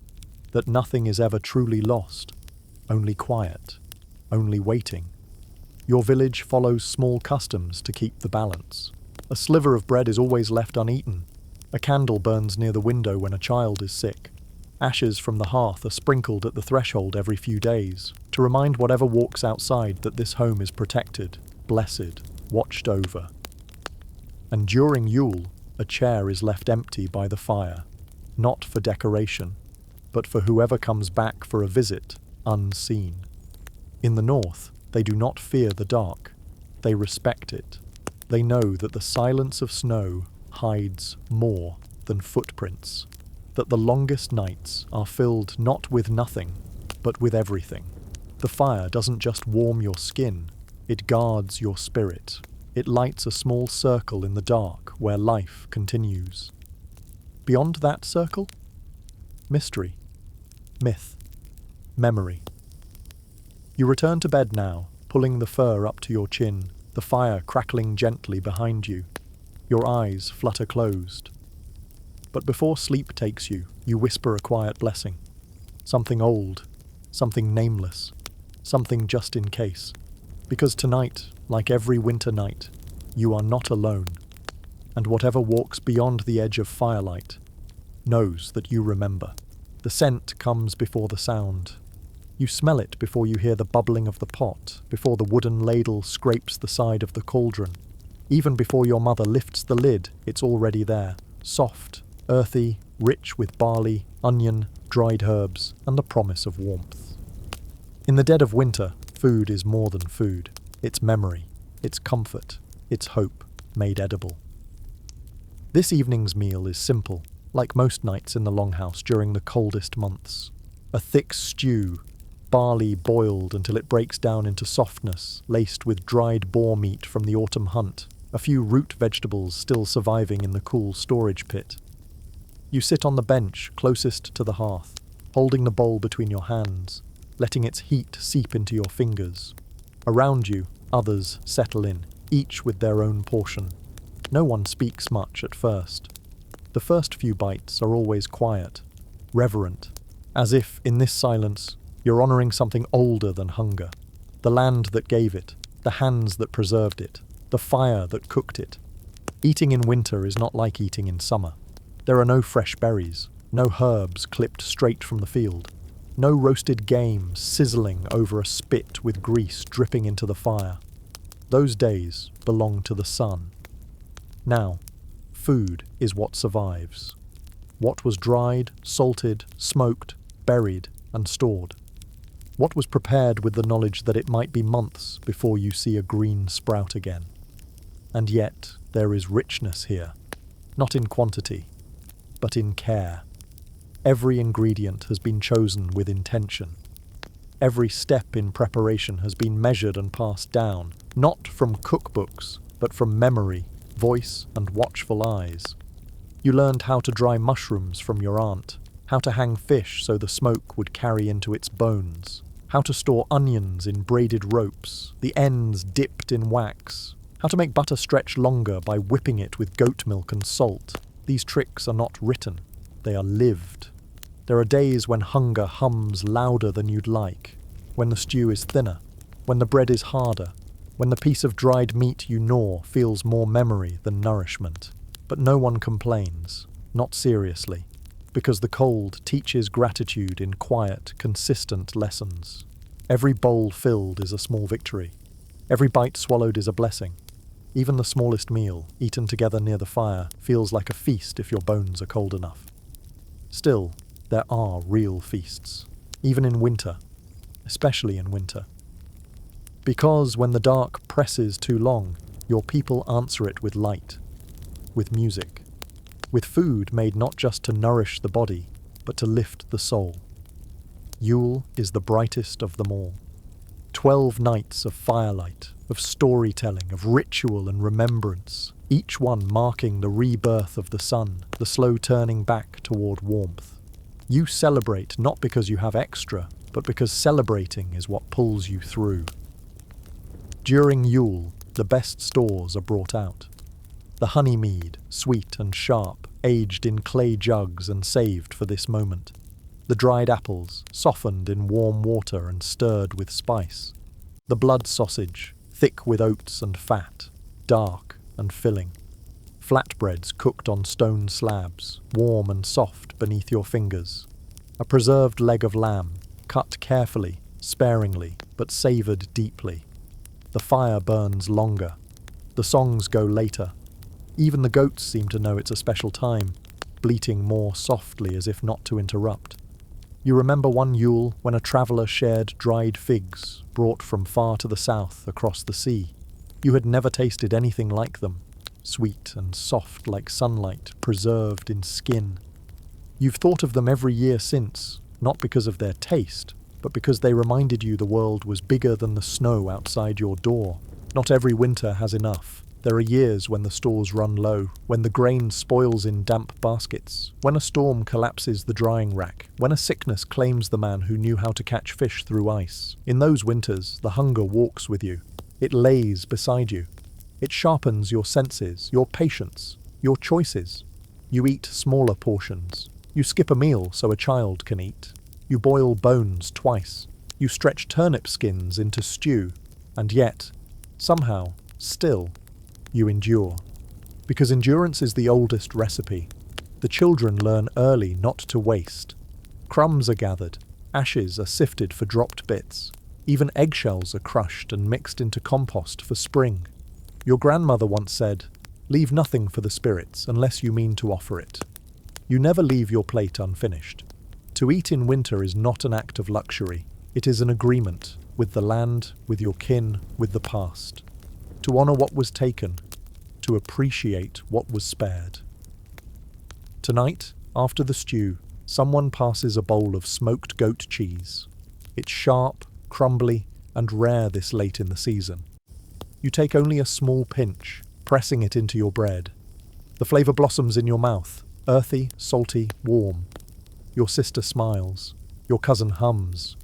that nothing is ever truly lost, only quiet, only waiting. Your village follows small customs to keep the balance. A sliver of bread is always left uneaten. A candle burns near the window when a child is sick. Ashes from the hearth are sprinkled at the threshold every few days, to remind whatever walks outside that this home is protected, blessed, watched over. And during Yule, a chair is left empty by the fire, not for decoration, but for whoever comes back for a visit, unseen. In the north, they do not fear the dark. They respect it. They know that the silence of snow hides more than footprints, that the longest nights are filled not with nothing, but with everything. The fire doesn't just warm your skin, it guards your spirit. It lights a small circle in the dark where life continues. Beyond that circle? Mystery, myth, memory. You return to bed now, pulling the fur up to your chin, the fire crackling gently behind you. Your eyes flutter closed. But before sleep takes you, you whisper a quiet blessing. Something old, something nameless, something just in case. Because tonight, like every winter night, you are not alone. And whatever walks beyond the edge of firelight knows that you remember. The scent comes before the sound. You smell it before you hear the bubbling of the pot, before the wooden ladle scrapes the side of the cauldron. Even before your mother lifts the lid, it's already there, soft, earthy, rich with barley, onion, dried herbs, and the promise of warmth. In the dead of winter, food is more than food. It's memory, it's comfort, it's hope, made edible. This evening's meal is simple, like most nights in the longhouse during the coldest months. A thick stew, barley boiled until it breaks down into softness, laced with dried boar meat from the autumn hunt, a few root vegetables still surviving in the cool storage pit. You sit on the bench closest to the hearth, holding the bowl between your hands, letting its heat seep into your fingers. Around you, Others settle in, each with their own portion. No one speaks much at first. The first few bites are always quiet, reverent, as if, in this silence, you're honoring something older than hunger. The land that gave it, the hands that preserved it, the fire that cooked it. Eating in winter is not like eating in summer. There are no fresh berries, no herbs clipped straight from the field, no roasted game sizzling over a spit with grease dripping into the fire. Those days belong to the sun. Now, food is what survives. What was dried, salted, smoked, buried, and stored. What was prepared with the knowledge that it might be months before you see a green sprout again. And yet, there is richness here, not in quantity, but in care. Every ingredient has been chosen with intention. Every step in preparation has been measured and passed down, not from cookbooks, but from memory, voice, and watchful eyes. You learned how to dry mushrooms from your aunt, how to hang fish so the smoke would carry into its bones, how to store onions in braided ropes, the ends dipped in wax, how to make butter stretch longer by whipping it with goat milk and salt. These tricks are not written, they are lived. There are days when hunger hums louder than you'd like, when the stew is thinner, when the bread is harder, when the piece of dried meat you gnaw feels more memory than nourishment. But no one complains, not seriously, because the cold teaches gratitude in quiet, consistent lessons. Every bowl filled is a small victory. Every bite swallowed is a blessing. Even the smallest meal, eaten together near the fire, feels like a feast if your bones are cold enough. Still, there are real feasts, even in winter, especially in winter. Because when the dark presses too long, your people answer it with light, with music, with food made not just to nourish the body, but to lift the soul. Yule is the brightest of them all. 12 nights of firelight, of storytelling, of ritual and remembrance, each one marking the rebirth of the sun, the slow turning back toward warmth. You celebrate not because you have extra, but because celebrating is what pulls you through. During Yule, the best stores are brought out. The honey mead, sweet and sharp, aged in clay jugs and saved for this moment. The dried apples, softened in warm water and stirred with spice. The blood sausage, thick with oats and fat, dark and filling. Flatbreads cooked on stone slabs, warm and soft beneath your fingers. A preserved leg of lamb, cut carefully, sparingly, but savoured deeply. The fire burns longer. The songs go later. Even the goats seem to know it's a special time, bleating more softly as if not to interrupt. You remember one Yule when a traveller shared dried figs, brought from far to the south across the sea. You had never tasted anything like them, sweet and soft like sunlight, preserved in skin. You've thought of them every year since, not because of their taste, but because they reminded you the world was bigger than the snow outside your door. Not every winter has enough. There are years when the stores run low, when the grain spoils in damp baskets, when a storm collapses the drying rack, when a sickness claims the man who knew how to catch fish through ice. In those winters, the hunger walks with you. It lays beside you. It sharpens your senses, your patience, your choices. You eat smaller portions. You skip a meal so a child can eat. You boil bones twice. You stretch turnip skins into stew. And yet, somehow, still, you endure. Because endurance is the oldest recipe. The children learn early not to waste. Crumbs are gathered. Ashes are sifted for dropped bits. Even eggshells are crushed and mixed into compost for spring. Your grandmother once said, "Leave nothing for the spirits unless you mean to offer it." You never leave your plate unfinished. To eat in winter is not an act of luxury. It is an agreement with the land, with your kin, with the past. To honour what was taken, to appreciate what was spared. Tonight, after the stew, someone passes a bowl of smoked goat cheese. It's sharp, crumbly, and rare this late in the season. You take only a small pinch, pressing it into your bread. The flavour blossoms in your mouth, earthy, salty, warm. Your sister smiles. Your cousin hums.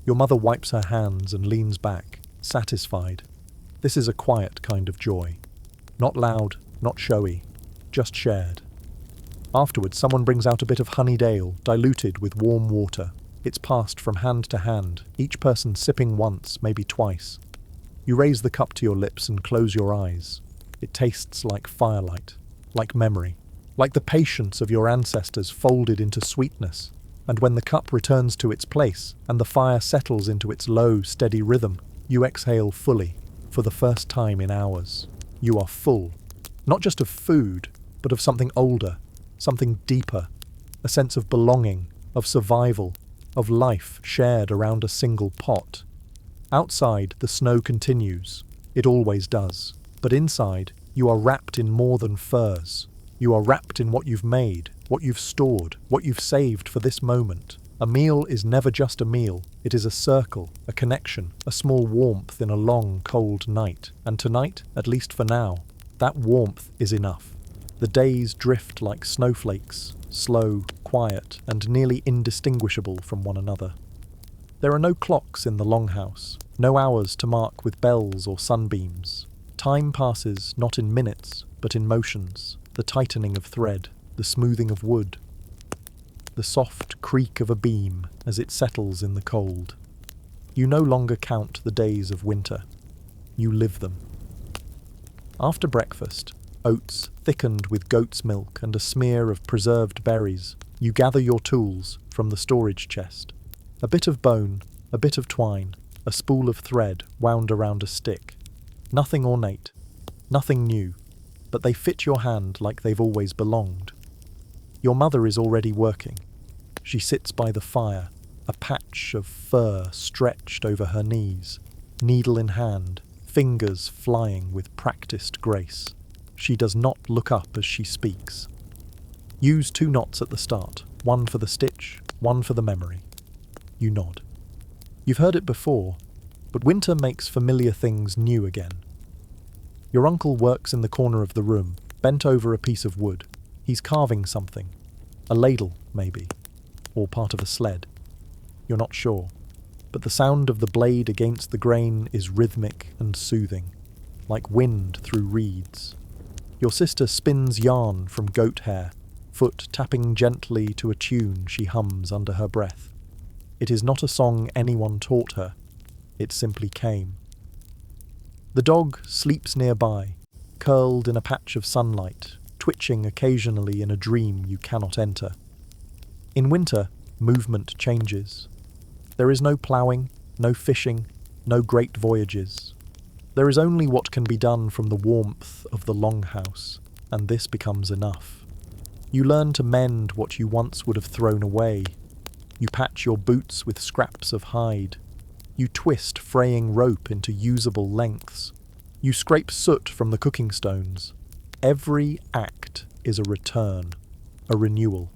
Your mother wipes her hands and leans back, satisfied. This is a quiet kind of joy. Not loud, not showy, just shared. Afterwards, someone brings out a bit of honeyed ale, diluted with warm water. It's passed from hand to hand, each person sipping once, maybe twice. You raise the cup to your lips and close your eyes. It tastes like firelight, like memory, like the patience of your ancestors folded into sweetness. And when the cup returns to its place and the fire settles into its low, steady rhythm, you exhale fully, for the first time in hours. You are full, not just of food, but of something older, something deeper, a sense of belonging, of survival, of life shared around a single pot. Outside, the snow continues. It always does. But inside, you are wrapped in more than furs. You are wrapped in what you've made, what you've stored, what you've saved for this moment. A meal is never just a meal. It is a circle, a connection, a small warmth in a long, cold night. And tonight, at least for now, that warmth is enough. The days drift like snowflakes, slow, quiet, and nearly indistinguishable from one another. There are no clocks in the longhouse, no hours to mark with bells or sunbeams. Time passes not in minutes, but in motions, the tightening of thread, the smoothing of wood, the soft creak of a beam as it settles in the cold. You no longer count the days of winter. You live them. After breakfast, oats thickened with goat's milk and a smear of preserved berries, you gather your tools from the storage chest. A bit of bone, a bit of twine, a spool of thread wound around a stick. Nothing ornate, nothing new, but they fit your hand like they've always belonged. Your mother is already working. She sits by the fire, a patch of fur stretched over her knees, needle in hand, fingers flying with practiced grace. She does not look up as she speaks. Use 2 knots at the start, one for the stitch, one for the memory. You nod. You've heard it before, but winter makes familiar things new again. Your uncle works in the corner of the room, bent over a piece of wood. He's carving something. A ladle, maybe. Or part of a sled. You're not sure. But the sound of the blade against the grain is rhythmic and soothing, like wind through reeds. Your sister spins yarn from goat hair, foot tapping gently to a tune she hums under her breath. It is not a song anyone taught her. It simply came. The dog sleeps nearby, curled in a patch of sunlight, twitching occasionally in a dream you cannot enter. In winter, movement changes. There is no ploughing, no fishing, no great voyages. There is only what can be done from the warmth of the longhouse, and this becomes enough. You learn to mend what you once would have thrown away. You patch your boots with scraps of hide. You twist fraying rope into usable lengths. You scrape soot from the cooking stones. Every act is a return, a renewal,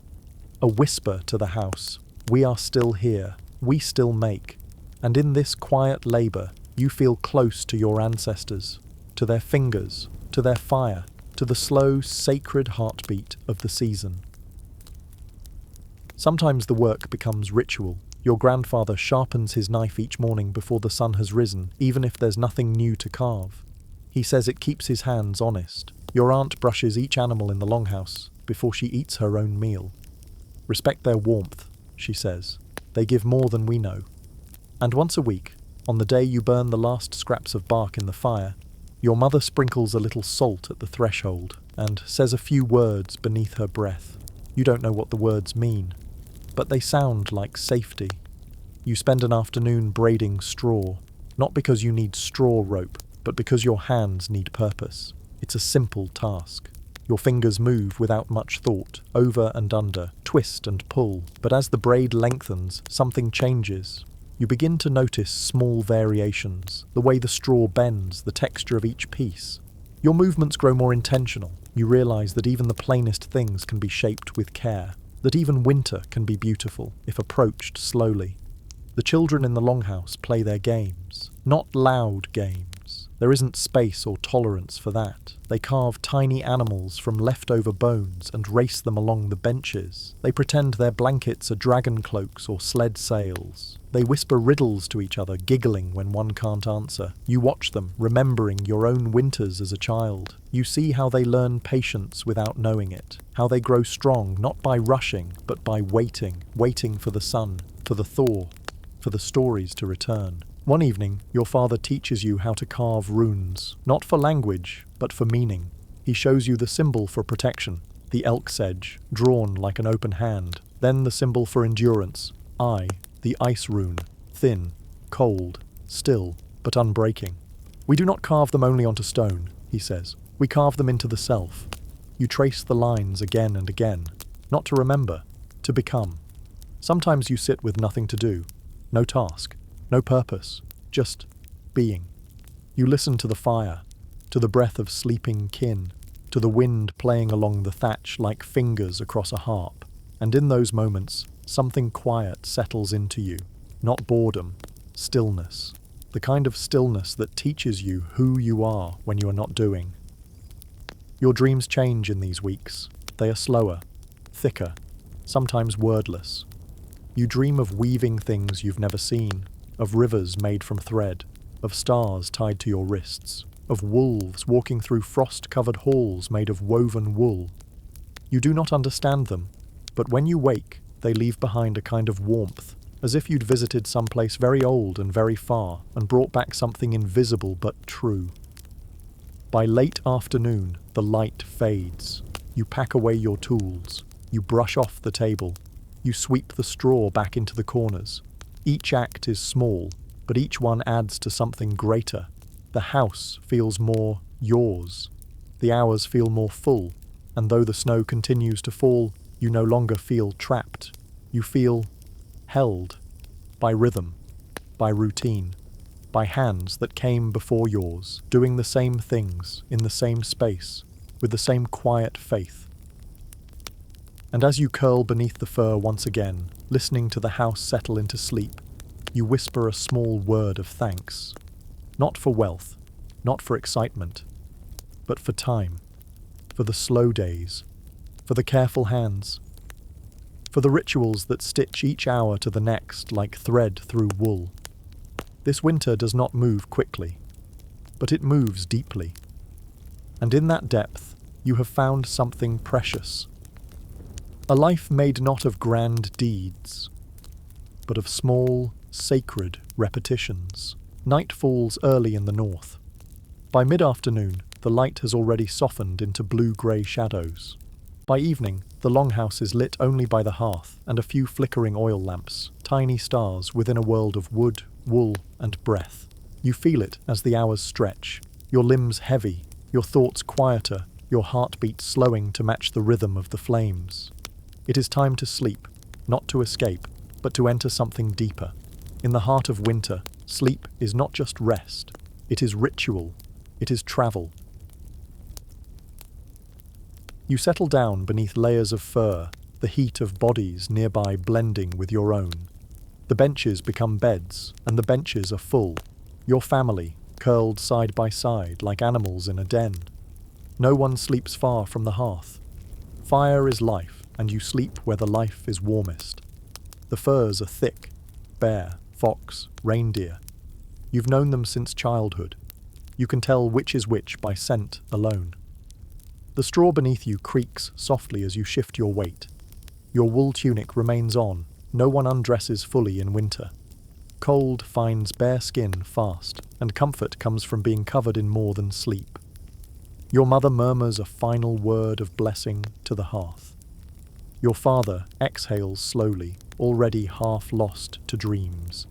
a whisper to the house. We are still here. We still make. And in this quiet labour, you feel close to your ancestors, to their fingers, to their fire, to the slow, sacred heartbeat of the season. Sometimes the work becomes ritual. Your grandfather sharpens his knife each morning before the sun has risen, even if there's nothing new to carve. He says it keeps his hands honest. Your aunt brushes each animal in the longhouse before she eats her own meal. Respect their warmth, she says. They give more than we know. And once a week, on the day you burn the last scraps of bark in the fire, your mother sprinkles a little salt at the threshold and says a few words beneath her breath. You don't know what the words mean, but they sound like safety. You spend an afternoon braiding straw, not because you need straw rope, but because your hands need purpose. It's a simple task. Your fingers move without much thought, over and under, twist and pull. But as the braid lengthens, something changes. You begin to notice small variations, the way the straw bends, the texture of each piece. Your movements grow more intentional. You realize that even the plainest things can be shaped with care, that even winter can be beautiful if approached slowly. The children in the longhouse play their games, not loud games, There isn't space or tolerance for that. They carve tiny animals from leftover bones and race them along the benches. They pretend their blankets are dragon cloaks or sled sails. They whisper riddles to each other, giggling when one can't answer. You watch them, remembering your own winters as a child. You see how they learn patience without knowing it. How they grow strong, not by rushing, but by waiting. Waiting for the sun, for the thaw, for the stories to return. One evening, your father teaches you how to carve runes, not for language, but for meaning. He shows you the symbol for protection, the elk's edge, drawn like an open hand. Then the symbol for endurance, the ice rune, thin, cold, still, but unbreaking. We do not carve them only onto stone, he says. We carve them into the self. You trace the lines again and again, not to remember, to become. Sometimes you sit with nothing to do, no task. No purpose, just being. You listen to the fire, to the breath of sleeping kin, to the wind playing along the thatch like fingers across a harp. And in those moments, something quiet settles into you. Not boredom, stillness. The kind of stillness that teaches you who you are when you are not doing. Your dreams change in these weeks. They are slower, thicker, sometimes wordless. You dream of weaving things you've never seen, of rivers made from thread, of stars tied to your wrists, of wolves walking through frost-covered halls made of woven wool. You do not understand them, but when you wake, they leave behind a kind of warmth, as if you'd visited someplace very old and very far and brought back something invisible but true. By late afternoon, the light fades. You pack away your tools. You brush off the table. You sweep the straw back into the corners. Each act is small, but each one adds to something greater. The house feels more yours. The hours feel more full, and though the snow continues to fall, you no longer feel trapped. You feel held by rhythm, by routine, by hands that came before yours, doing the same things in the same space, with the same quiet faith. And as you curl beneath the fur once again, listening to the house settle into sleep, you whisper a small word of thanks. Not for wealth, not for excitement, but for time, for the slow days, for the careful hands, for the rituals that stitch each hour to the next like thread through wool. This winter does not move quickly, but it moves deeply. And in that depth, you have found something precious. A life made not of grand deeds, but of small, sacred repetitions. Night falls early in the north. By mid-afternoon, the light has already softened into blue-grey shadows. By evening, the longhouse is lit only by the hearth and a few flickering oil lamps, tiny stars within a world of wood, wool, and breath. You feel it as the hours stretch, your limbs heavy, your thoughts quieter, your heartbeat slowing to match the rhythm of the flames. It is time to sleep, not to escape, but to enter something deeper. In the heart of winter, sleep is not just rest. It is ritual. It is travel. You settle down beneath layers of fur, the heat of bodies nearby blending with your own. The benches become beds, and the benches are full. Your family, curled side by side like animals in a den. No one sleeps far from the hearth. Fire is life, and you sleep where the life is warmest. The furs are thick, bear, fox, reindeer. You've known them since childhood. You can tell which is which by scent alone. The straw beneath you creaks softly as you shift your weight. Your wool tunic remains on. No one undresses fully in winter. Cold finds bare skin fast, and comfort comes from being covered in more than sleep. Your mother murmurs a final word of blessing to the hearth. Your father exhales slowly, already half lost to dreams.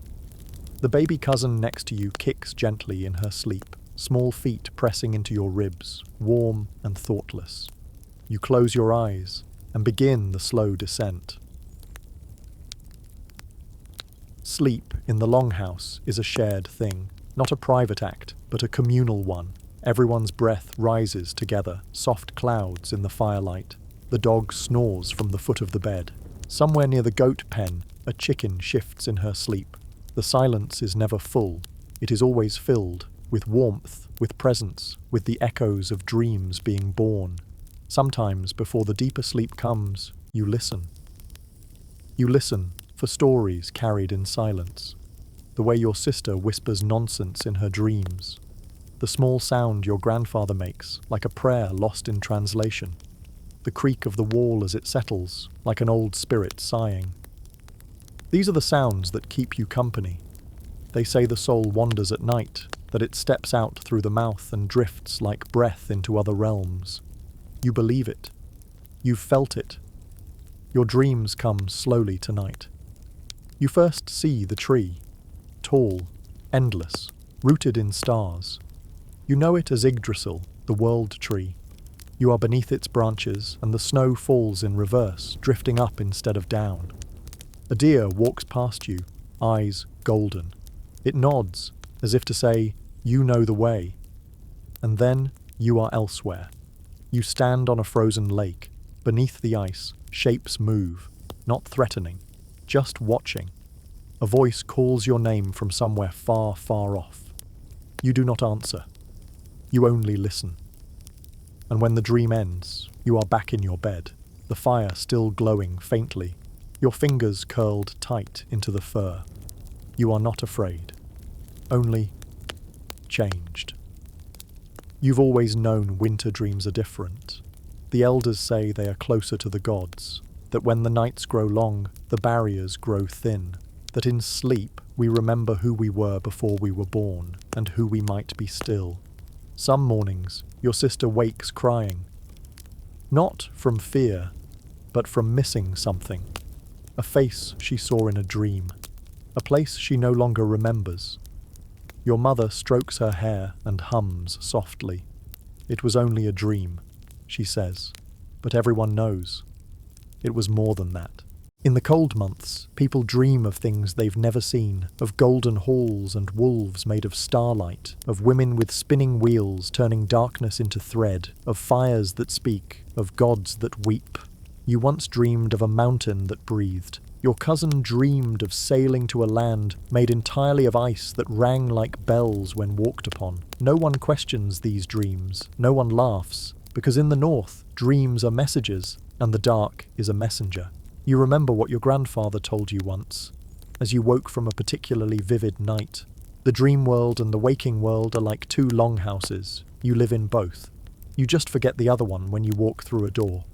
The baby cousin next to you kicks gently in her sleep, small feet pressing into your ribs, warm and thoughtless. You close your eyes and begin the slow descent. Sleep in the longhouse is a shared thing, not a private act, but a communal one. Everyone's breath rises together, soft clouds in the firelight. The dog snores from the foot of the bed. Somewhere near the goat pen, a chicken shifts in her sleep. The silence is never full. It is always filled, with warmth, with presence, with the echoes of dreams being born. Sometimes, before the deeper sleep comes, you listen. You listen for stories carried in silence, the way your sister whispers nonsense in her dreams, the small sound your grandfather makes, like a prayer lost in translation, the creak of the wall as it settles, like an old spirit sighing. These are the sounds that keep you company. They say the soul wanders at night, that it steps out through the mouth and drifts like breath into other realms. You believe it. You've felt it. Your dreams come slowly tonight. You first see the tree, tall, endless, rooted in stars. You know it as Yggdrasil, the world tree. You are beneath its branches, and the snow falls in reverse, drifting up instead of down. A deer walks past you, eyes golden. It nods, as if to say, you know the way. And then you are elsewhere. You stand on a frozen lake. Beneath the ice, shapes move, not threatening, just watching. A voice calls your name from somewhere far, far off. You do not answer. You only listen. And when the dream ends, you are back in your bed, the fire still glowing faintly, your fingers curled tight into the fur. You are not afraid, only changed. You've always known winter dreams are different. The elders say they are closer to the gods, that when the nights grow long, the barriers grow thin, that in sleep we remember who we were before we were born, and who we might be still. Some mornings, your sister wakes crying, not from fear, but from missing something. A face she saw in a dream, a place she no longer remembers. Your mother strokes her hair and hums softly. It was only a dream, she says, but everyone knows. It was more than that. In the cold months, people dream of things they've never seen, of golden halls and wolves made of starlight, of women with spinning wheels turning darkness into thread, of fires that speak, of gods that weep. You once dreamed of a mountain that breathed. Your cousin dreamed of sailing to a land made entirely of ice that rang like bells when walked upon. No one questions these dreams. No one laughs, because in the north, dreams are messages, and the dark is a messenger. You remember what your grandfather told you once, as you woke from a particularly vivid night. The dream world and the waking world are like two longhouses. You live in both. You just forget the other one when you walk through a door.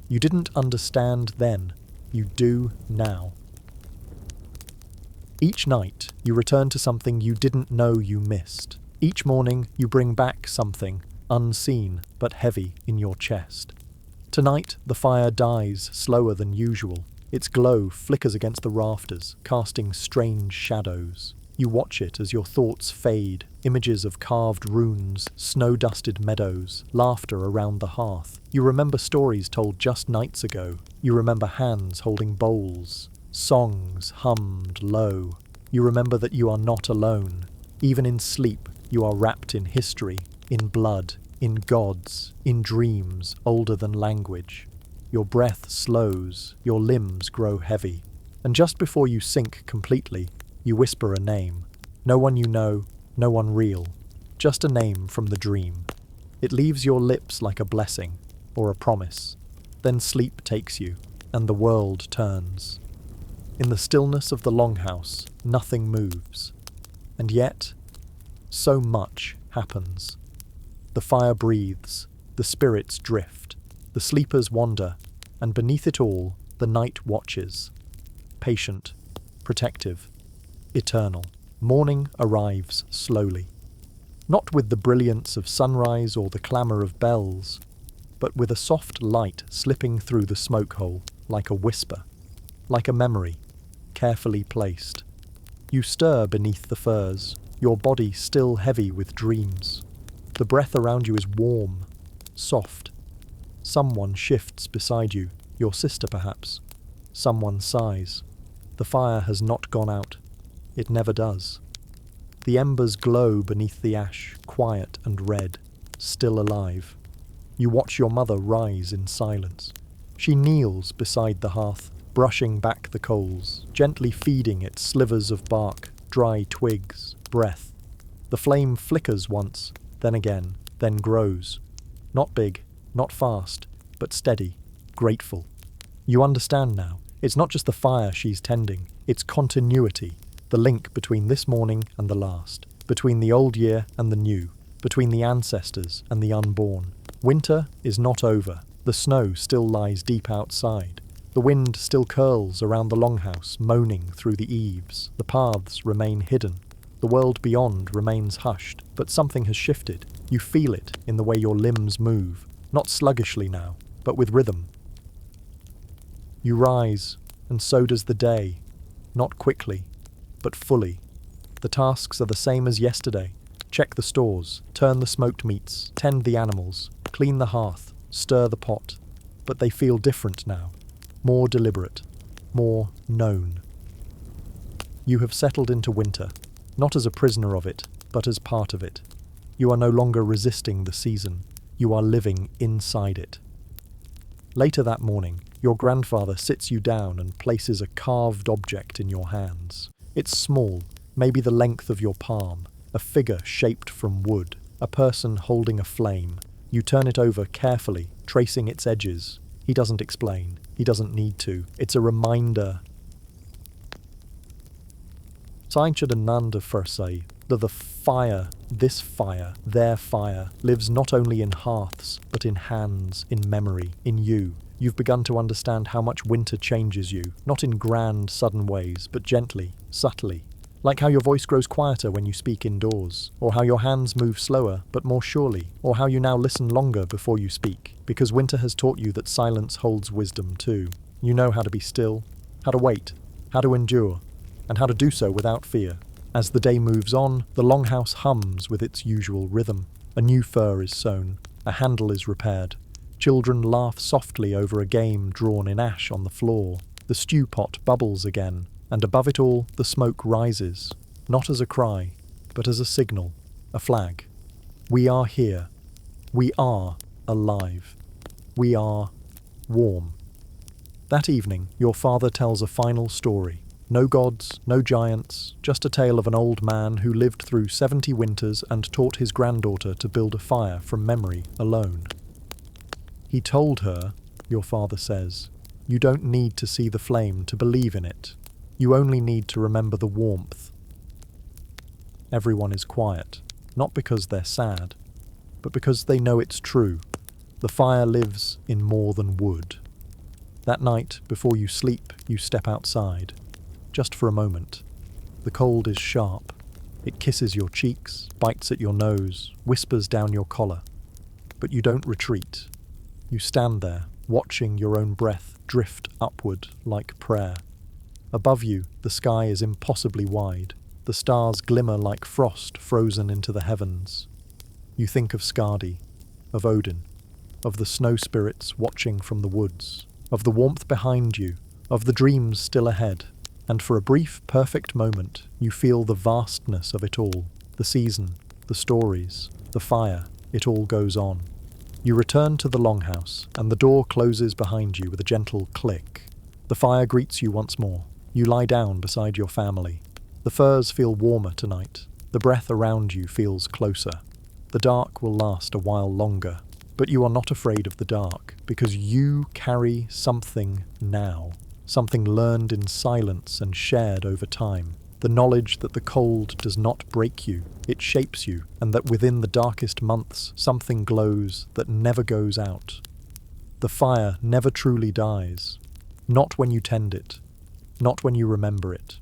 You didn't understand then. You do now. Each night, you return to something you didn't know you missed. Each morning, you bring back something, unseen but heavy in your chest. Tonight, the fire dies slower than usual. Its glow flickers against the rafters, casting strange shadows. You watch it as your thoughts fade, images of carved runes, snow-dusted meadows, laughter around the hearth. You remember stories told just nights ago. You remember hands holding bowls, songs hummed low. You remember that you are not alone. Even in sleep, you are wrapped in history, in blood, in gods, in dreams older than language. Your breath slows, your limbs grow heavy, and just before you sink completely, you whisper a name. No one you know, no one real, just a name from the dream. It leaves your lips like a blessing, or a promise. Then sleep takes you, and the world turns. In the stillness of the longhouse, nothing moves. And yet, so much happens. The fire breathes, the spirits drift, the sleepers wander, and beneath it all, the night watches. Patient, protective, eternal. Morning arrives slowly. Not with the brilliance of sunrise or the clamour of bells, but with a soft light slipping through the smoke hole, like a whisper, like a memory, carefully placed. You stir beneath the furs, your body still heavy with dreams. The breath around you is warm, soft. Someone shifts beside you, your sister perhaps. Someone sighs. The fire has not gone out. It never does. The embers glow beneath the ash, quiet and red, still alive. You watch your mother rise in silence. She kneels beside the hearth, brushing back the coals, gently feeding it slivers of bark, dry twigs, breath. The flame flickers once, then again, then grows. Not big, not fast, but steady, grateful. You understand now. It's not just the fire she's tending, it's continuity, the link between this morning and the last, between the old year and the new, between the ancestors and the unborn. Winter is not over. The snow still lies deep outside. The wind still curls around the longhouse, moaning through the eaves. The paths remain hidden. The world beyond remains hushed, but something has shifted. You feel it in the way your limbs move, not sluggishly now, but with rhythm. You rise, and so does the day, not quickly, but fully. The tasks are the same as yesterday. Check the stores, turn the smoked meats, tend the animals, clean the hearth, stir the pot. But they feel different now, more deliberate, more known. You have settled into winter, not as a prisoner of it, but as part of it. You are no longer resisting the season, you are living inside it. Later that morning, your grandfather sits you down and places a carved object in your hands. It's small, maybe the length of your palm, a figure shaped from wood, a person holding a flame. You turn it over carefully, tracing its edges. He doesn't explain. He doesn't need to. It's a reminder. Saintje de Nanda Fursai, that the fire, this fire, their fire, lives not only in hearths, but in hands, in memory, in you. You've begun to understand how much winter changes you, not in grand, sudden ways, but gently, subtly. Like how your voice grows quieter when you speak indoors, or how your hands move slower, but more surely, or how you now listen longer before you speak, because winter has taught you that silence holds wisdom too. You know how to be still, how to wait, how to endure, and how to do so without fear. As the day moves on, the longhouse hums with its usual rhythm. A new fur is sewn, a handle is repaired. Children laugh softly over a game drawn in ash on the floor. The stew pot bubbles again, and above it all, the smoke rises, not as a cry, but as a signal, a flag. We are here. We are alive. We are warm. That evening, your father tells a final story. No gods, no giants, just a tale of an old man who lived through 70 winters and taught his granddaughter to build a fire from memory alone. He told her, your father says, you don't need to see the flame to believe in it. You only need to remember the warmth. Everyone is quiet, not because they're sad, but because they know it's true. The fire lives in more than wood. That night, before you sleep, you step outside. Just for a moment. The cold is sharp. It kisses your cheeks, bites at your nose, whispers down your collar. But you don't retreat. You stand there, watching your own breath drift upward like prayer. Above you, the sky is impossibly wide. The stars glimmer like frost frozen into the heavens. You think of Skadi, of Odin, of the snow spirits watching from the woods, of the warmth behind you, of the dreams still ahead. And for a brief, perfect moment, you feel the vastness of it all. The season, the stories, the fire, it all goes on. You return to the longhouse, and the door closes behind you with a gentle click. The fire greets you once more. You lie down beside your family. The furs feel warmer tonight. The breath around you feels closer. The dark will last a while longer. But you are not afraid of the dark, because you carry something now. Something learned in silence and shared over time. The knowledge that the cold does not break you, it shapes you, and that within the darkest months something glows that never goes out. The fire never truly dies. Not when you tend it. Not when you remember it.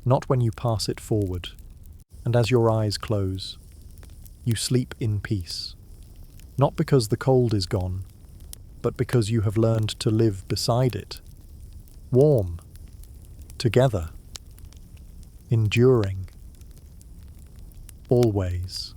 Not when you pass it forward. And as your eyes close, you sleep in peace. Not because the cold is gone, but because you have learned to live beside it. Warm, together, enduring, always.